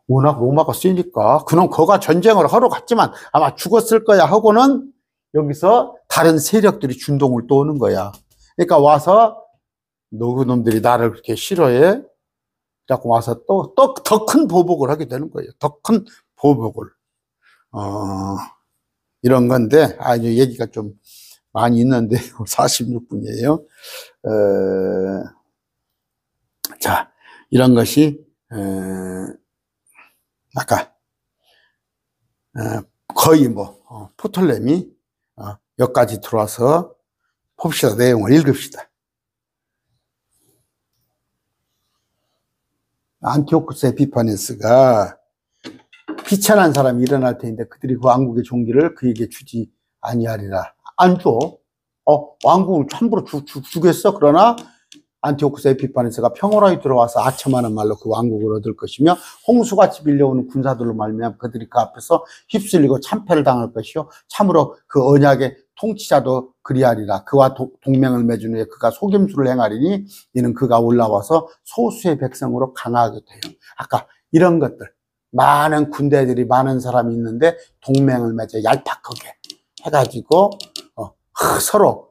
워낙 로마가 세니까 그놈 거가 전쟁을 하러 갔지만 아마 죽었을 거야 하고는 여기서 다른 세력들이 준동을 또 오는 거야. 그러니까 와서 너 그놈들이 나를 그렇게 싫어해? 자꾸 와서 또 더 큰 보복을 하게 되는 거예요. 더 큰 보복을. 이런 건데, 아주 얘기가 좀 많이 있는데, 46분이에요. 자, 이런 것이, 아까, 거의 포톨레미, 여기까지 들어와서 봅시다. 내용을 읽읍시다. 안티오쿠스 에피파네스가 비천한 사람이 일어날 테인데 그들이 그 왕국의 종기를 그에게 주지 아니하리라. 안 줘. 왕국을 함부로 주겠어? 그러나 안티오쿠스 에피파네스가 평화로이 들어와서 아첨하는 말로 그 왕국을 얻을 것이며 홍수같이 밀려오는 군사들로 말미암아 그들이 그 앞에서 휩쓸리고 참패를 당할 것이요 참으로 그 언약의 통치자도 그리하리라. 그와 동맹을 맺은 후에 그가 속임수를 행하리니 이는 그가 올라와서 소수의 백성으로 강하게 돼요. 아까 이런 것들, 많은 군대들이 많은 사람이 있는데 동맹을 맺어 얄팍하게 해가지고 서로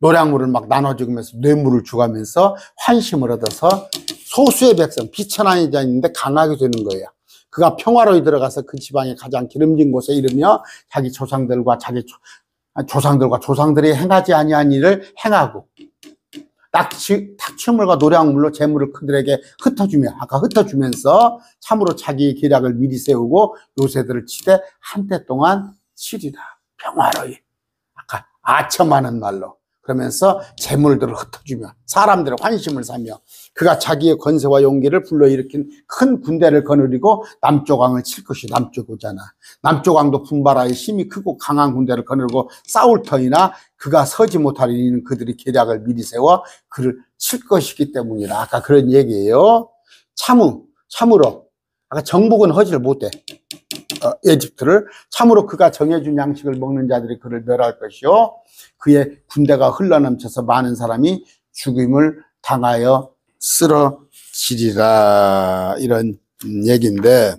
노량물을 막 나눠주면서 뇌물을 주가면서 환심을 얻어서 소수의 백성, 비천한 자 있는데 강하게 되는 거예요. 그가 평화로이 들어가서 그 지방의 가장 기름진 곳에 이르며 자기 조상들과 조상들이 행하지 아니한 일을 행하고 탁취물과 노량물로 재물을 그들에게 흩어주면서 참으로 자기의 계략을 미리 세우고 요새들을 치되 한때 동안 치리라. 평화로이. 아까 아첨하는 말로. 그러면서 재물들을 흩어주며 사람들의 환심을 사며 그가 자기의 권세와 용기를 불러일으킨 큰 군대를 거느리고 남쪽 왕을 칠 것이 남쪽 오잖아. 남쪽 왕도 분발하여 힘이 크고 강한 군대를 거느리고 싸울 터이나 그가 서지 못하리니 그들이 계략을 미리 세워 그를 칠 것이기 때문이라. 아까 그런 얘기예요. 참으로 아까 정복은 하지를 못해. 에집트를 참으로 그가 정해준 양식을 먹는 자들이 그를 멸할 것이요 그의 군대가 흘러넘쳐서 많은 사람이 죽임을 당하여 쓰러지리라. 이런 얘기인데,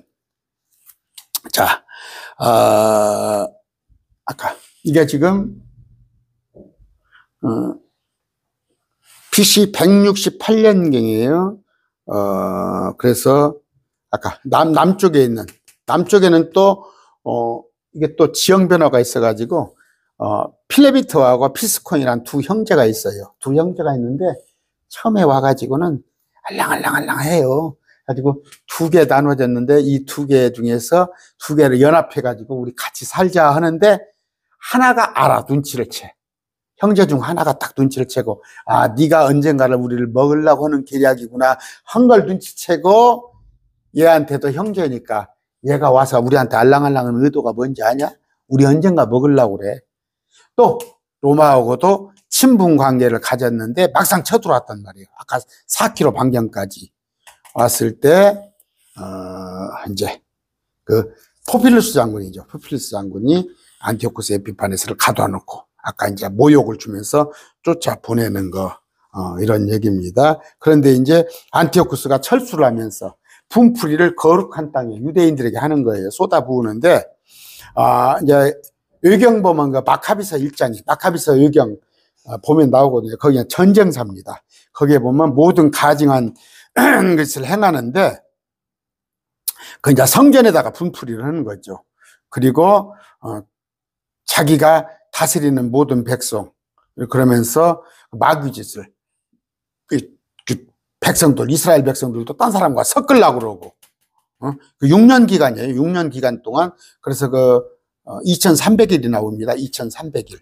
자, 아까 이게 지금 BC 168년경이에요. 그래서 아까 남쪽에는 또 이게 또 지형 변화가 있어가지고 필레비트하고 피스콘이란 두 형제가 있어요. 두 형제가 있는데 처음에 와가지고는 알랑알랑해요. 가지고 두 개 나눠졌는데 이 두 개 중에서 두 개를 연합해가지고 우리 같이 살자 하는데 하나가 알아. 눈치를 채. 형제 중 하나가 딱 눈치를 채고 네가 언젠가를 우리를 먹으려고 하는 계략이구나 한 걸 눈치채고 얘한테도 형제니까 얘가 와서 우리한테 알랑알랑한 의도가 뭔지 아냐? 우리 언젠가 먹으려고 그래. 또 로마하고도 친분 관계를 가졌는데 막상 쳐들어왔단 말이에요. 아까 4km 반경까지 왔을 때 이제 그 포필루스 장군이죠. 포필루스 장군이 안티오쿠스 에피파네스를 가둬 놓고 아까 이제 모욕을 주면서 쫓아 보내는 거 이런 얘기입니다. 그런데 이제 안티오쿠스가 철수를 하면서 분풀이를 거룩한 땅에 유대인들에게 하는 거예요. 쏟아 부으는데 이제 의경 보면 그 마카비서 1장이 마카비서 의경 보면 나오거든요. 거기는 전쟁사입니다. 거기에 보면 모든 가증한 것을 행하는데 그 이제 성전에다가 분풀이를 하는 거죠. 그리고 자기가 다스리는 모든 백성 그러면서 마귀짓을 백성들 이스라엘 백성들도 딴 사람과 섞으려고 그러고 그 6년 기간이에요. 6년 기간 동안 그래서 그 2300일이 나옵니다. 2300일.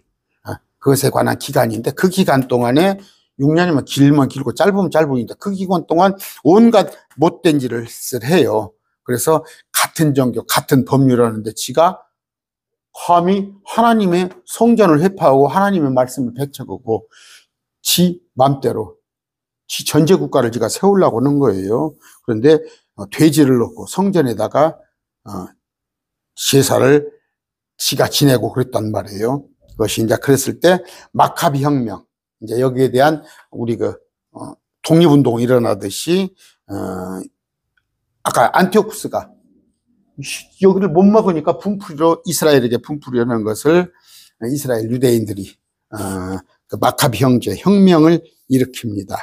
그것에 관한 기간인데 그 기간 동안에 6년이면 길면 길고 짧으면 짧으니까 그 기간 동안 온갖 못된 짓을 해요. 그래서 같은 종교, 같은 법률하는데 지가 감히 하나님의 성전을 회파하고 하나님의 말씀을 배척하고 지 맘대로 지 전제 국가를 지가 세우려고 하는 거예요. 그런데 돼지를 넣고 성전에다가 제사를 지가 지내고 그랬단 말이에요. 그것이 이제 그랬을 때 마카비 혁명, 이제 여기에 대한 우리 독립운동이 일어나듯이 아까 안티오쿠스가 여기를 못 먹으니까 이스라엘에게 분풀이라는 것을 이스라엘 유대인들이 그 마카비 형제 혁명을 일으킵니다.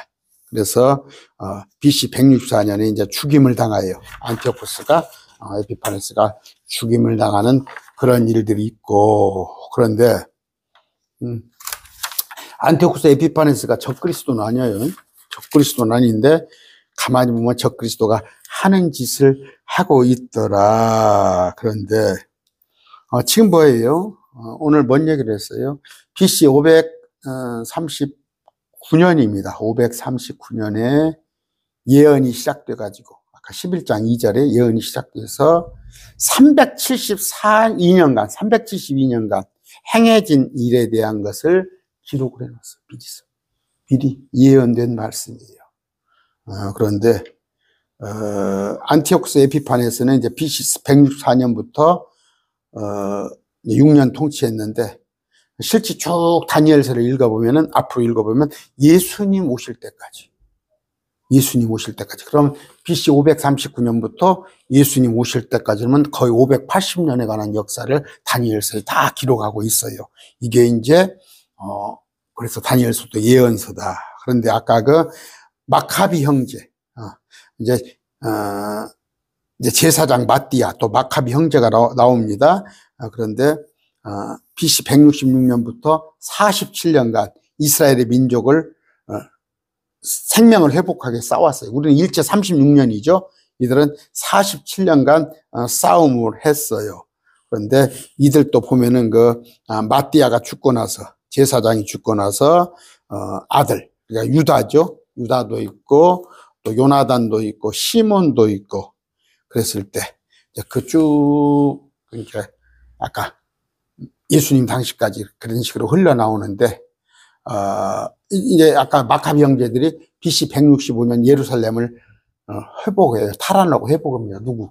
그래서 BC 164년에 이제 죽임을 당하여 안티오쿠스가 에피파네스가 죽임을 당하는 그런 일들이 있고, 그런데 안티오쿠스 에피파네스가 적그리스도는 아니에요. 적그리스도는 아닌데 가만히 보면 적그리스도가 하는 짓을 하고 있더라. 그런데 지금 뭐예요? 오늘 뭔 얘기를 했어요? BC 539년입니다. 539년에 예언이 시작돼 가지고 아까 11장 2절에 예언이 시작돼서 372년간 행해진 일에 대한 것을 기록을 해놨어요. 미리 예언된 말씀이에요. 그런데 안티오쿠스 에피파네스는 이제 BC 164년부터 6년 통치했는데 실제 쭉 다니엘서를 읽어보면은 앞으로 읽어보면 예수님 오실 때까지 그럼 BC 539년부터 예수님 오실 때까지는 거의 580년에 관한 역사를 다니엘서에 다 기록하고 있어요. 이게 이제 그래서 다니엘서도 예언서다. 그런데 아까 그 마카비 형제 이제 제사장 마띠아 또 마카비 형제가 나옵니다. 그런데 BC 166년부터 47년간 이스라엘의 민족을 생명을 회복하게 싸웠어요. 우리는 일제 36년이죠. 이들은 47년간 싸움을 했어요. 그런데 이들도 보면은 마띠아가 죽고 나서 제사장이 죽고 나서 아들 그러니까 유다죠. 유다도 있고 또 요나단도 있고 시몬도 있고 그랬을 때 그 쭉 이제 아까 예수님 당시까지 그런 식으로 흘러나오는데 이제 아까 마카비 형제들이 BC 165년 예루살렘을 회복해요. 탈환하고 회복합니다. 누구?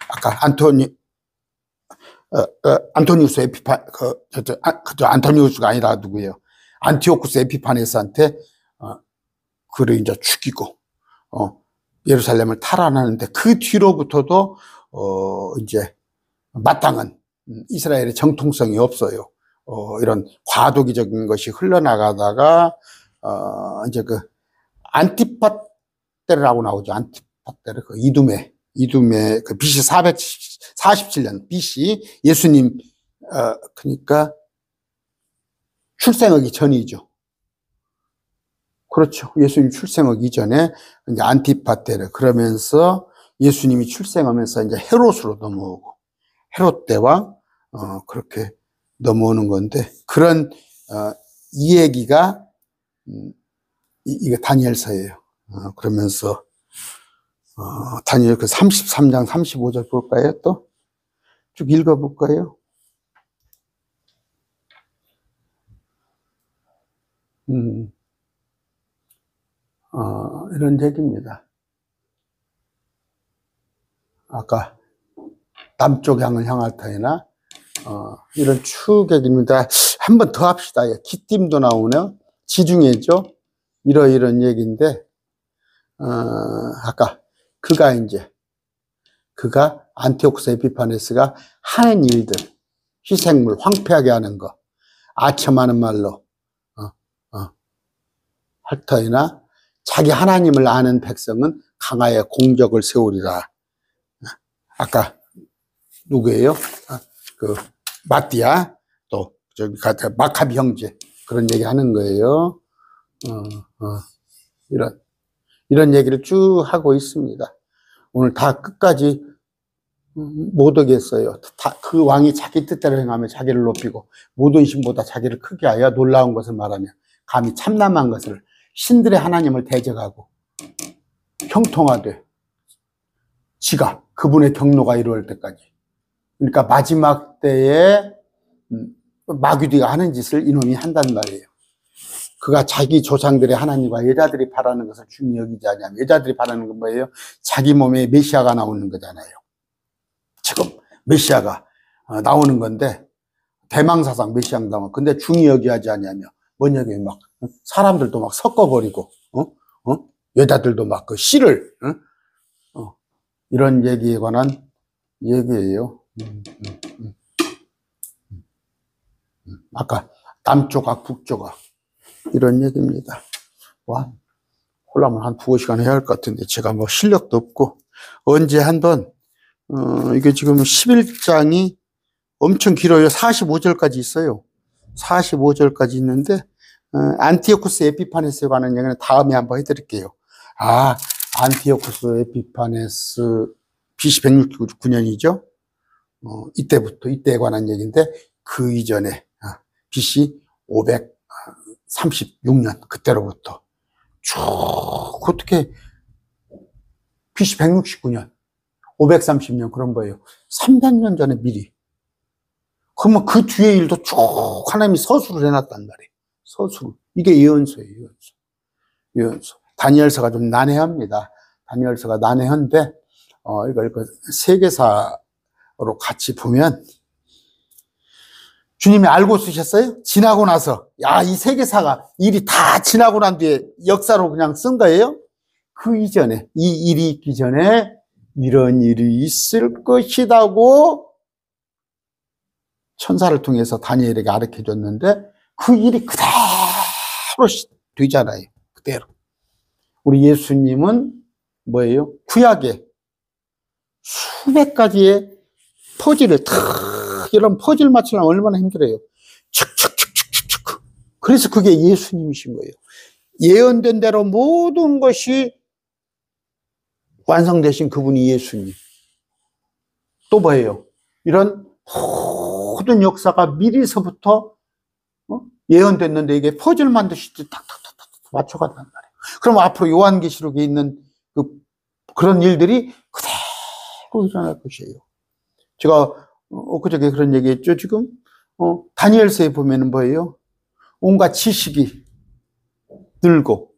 아까 안토니우스 안토니우스가 아니라 누구예요? 안티오쿠스 에피파네스한테 그를 이제 죽이고 예루살렘을 탈환하는데 그 뒤로부터도 이제 마땅한 이스라엘의 정통성이 없어요. 이런 과도기적인 것이 흘러나가다가 이제 안티파테르라고 나오죠. 안티파테르 이두메 그 BC 447년 BC 예수님 그러니까 출생하기 전이죠. 그렇죠. 예수님 출생하기 전에 이제 안티파테르 그러면서 예수님이 출생하면서 이제 헤롯으로 넘어오고 헤롯 때와 그렇게 넘어오는 건데 그런 이 얘기가 이게 다니엘서예요. 그러면서 다니엘 그 33장 35절 볼까요? 또 쭉 읽어볼까요? 이런 얘기입니다. 아까 남쪽 향을 향할 터이나 이런 쭉 얘기입니다. 한 번 더 합시다. 기띔도 나오네요. 지중해죠. 이런 얘기인데 아까 그가 안티오쿠스 에피파네스가 하는 일들 희생물 황폐하게 하는 거 아첨하는 말로 할 터이나 자기 하나님을 아는 백성은 강하에 공적을 세우리라. 아까 누구예요? 그 마띠아 또 저기 마카비 형제 그런 얘기 하는 거예요. 이런 얘기를 쭉 하고 있습니다. 오늘 다 끝까지 못 오겠어요. 그 왕이 자기 뜻대로 행하며 자기를 높이고 모든 신보다 자기를 크게 하여 놀라운 것을 말하며 감히 참남한 것을 신들의 하나님을 대적하고 형통하되 지가 그분의 경노가 이루어질 때까지. 그러니까 마지막 때에 마귀가 하는 짓을 이놈이 한단 말이에요. 그가 자기 조상들의 하나님과 여자들이 바라는 것을 중히 여기지 아니하며, 여자들이 바라는 건 뭐예요? 자기 몸에 메시아가 나오는 거잖아요. 지금 메시아가 나오는 건데 대망사상 메시아가 나오는. 근데 중히 여기하지 아니하며 뭐냐면 막 사람들도 막 섞어버리고 여자들도 막 그 씨를 이런 얘기에 관한 얘기예요. 아까 남조각 북조각 이런 얘기입니다. 와, 홀라면 한 2시간 해야 할 것 같은데 제가 뭐 실력도 없고. 언제 한번 이게 지금 11장이 엄청 길어요. 45절까지 있어요. 45절까지 있는데 안티오쿠스 에피파네스에 관한 얘기는 다음에 한번 해드릴게요. 안티오쿠스 에피파네스 BC 169년이죠. 이때에 관한 얘기인데 그 이전에 BC 536년 그때로부터 쭉 어떻게 BC 169년 530년 그런 거예요. 300년 전에 미리. 그러면 그 뒤에 일도 쭉 하나님이 서술을 해놨단 말이에요. 서술. 이게 예언서예요. 예언서. 다니엘서가 좀 난해합니다. 다니엘서가 난해한데 이걸 세계사로 같이 보면 주님이 알고 쓰셨어요? 지나고 나서 이 세계사가 일이 다 지나고 난 뒤에 역사로 그냥 쓴 거예요? 그 이전에 이 일이 있기 전에 이런 일이 있을 것이라고 천사를 통해서 다니엘에게 가르쳐줬는데 그 일이 그대로 되잖아요. 그대로. 우리 예수님은 뭐예요? 구약에 수백 가지의 퍼즐을 이런 퍼즐 맞추려면 얼마나 힘들어요. 척척척척척척. 그래서 그게 예수님이신 거예요. 예언된 대로 모든 것이 완성되신 그분이 예수님. 또 뭐예요? 이런 모든 역사가 미리서부터 예언됐는데 이게 퍼즐 만드시듯이 탁탁탁탁 맞춰간단 말이에요. 그럼 앞으로 요한계시록에 있는 그런 일들이 그대로 일어날 것이에요. 제가 엊그저께 그런 얘기 했죠. 지금 다니엘서에 보면은 뭐예요? 온갖 지식이 늘고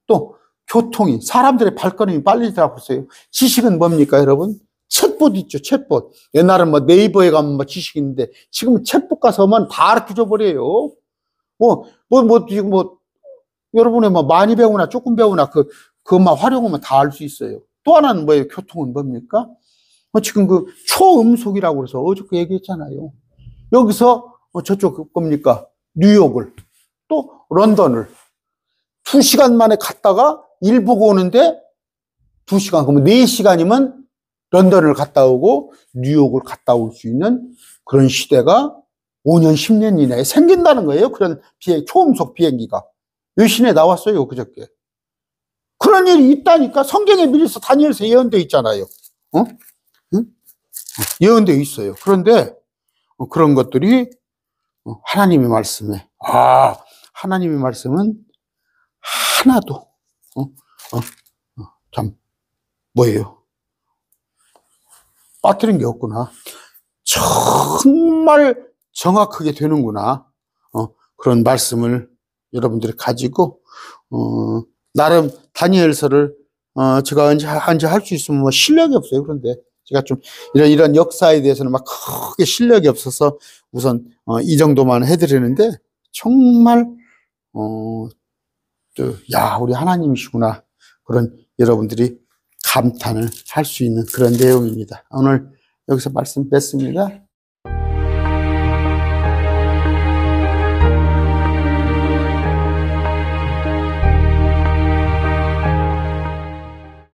또 교통이 사람들의 발걸음이 빨리더라고 있어요. 지식은 뭡니까 여러분? 챗봇 있죠. 챗봇. 옛날은 뭐 네이버에 가면 뭐 지식이 있는데 지금은 챗봇 가서 하면 다 가르쳐 버려요. 지금 여러분의 뭐 많이 배우나 조금 배우나 그것만 활용하면 다 알 수 있어요. 또 하나는 뭐예요? 교통은 뭡니까? 지금 그 초음속이라고 그래서 어저께 얘기했잖아요. 여기서 저쪽 겁니까? 뉴욕을 또 런던을 2시간 만에 갔다가 일 보고 오는데 2시간, 그러면 4시간이면 런던을 갔다 오고 뉴욕을 갔다 올 수 있는 그런 시대가 5년, 10년 이내에 생긴다는 거예요. 그런 초음속 비행기가. 여신에 나왔어요, 그저께. 그런 일이 있다니까. 성경에 미리서 다니엘서 예언되어 있잖아요. 응? 예언되어 있어요. 그런데 그런 것들이 하나님의 말씀에, 하나님의 말씀은 하나도 참 뭐예요? 빠뜨린 게 없구나. 정말 정확하게 되는구나. 그런 말씀을 여러분들이 가지고 나름 다니엘서를 제가 언제 할 수 있으면 뭐 실력이 없어요. 그런데 제가 좀 이런 역사에 대해서는 막 크게 실력이 없어서 우선 이 정도만 해드리는데 정말 우리 하나님이시구나. 그런 여러분들이 감탄을 할 수 있는 그런 내용입니다. 오늘 여기서 말씀 뺐습니다.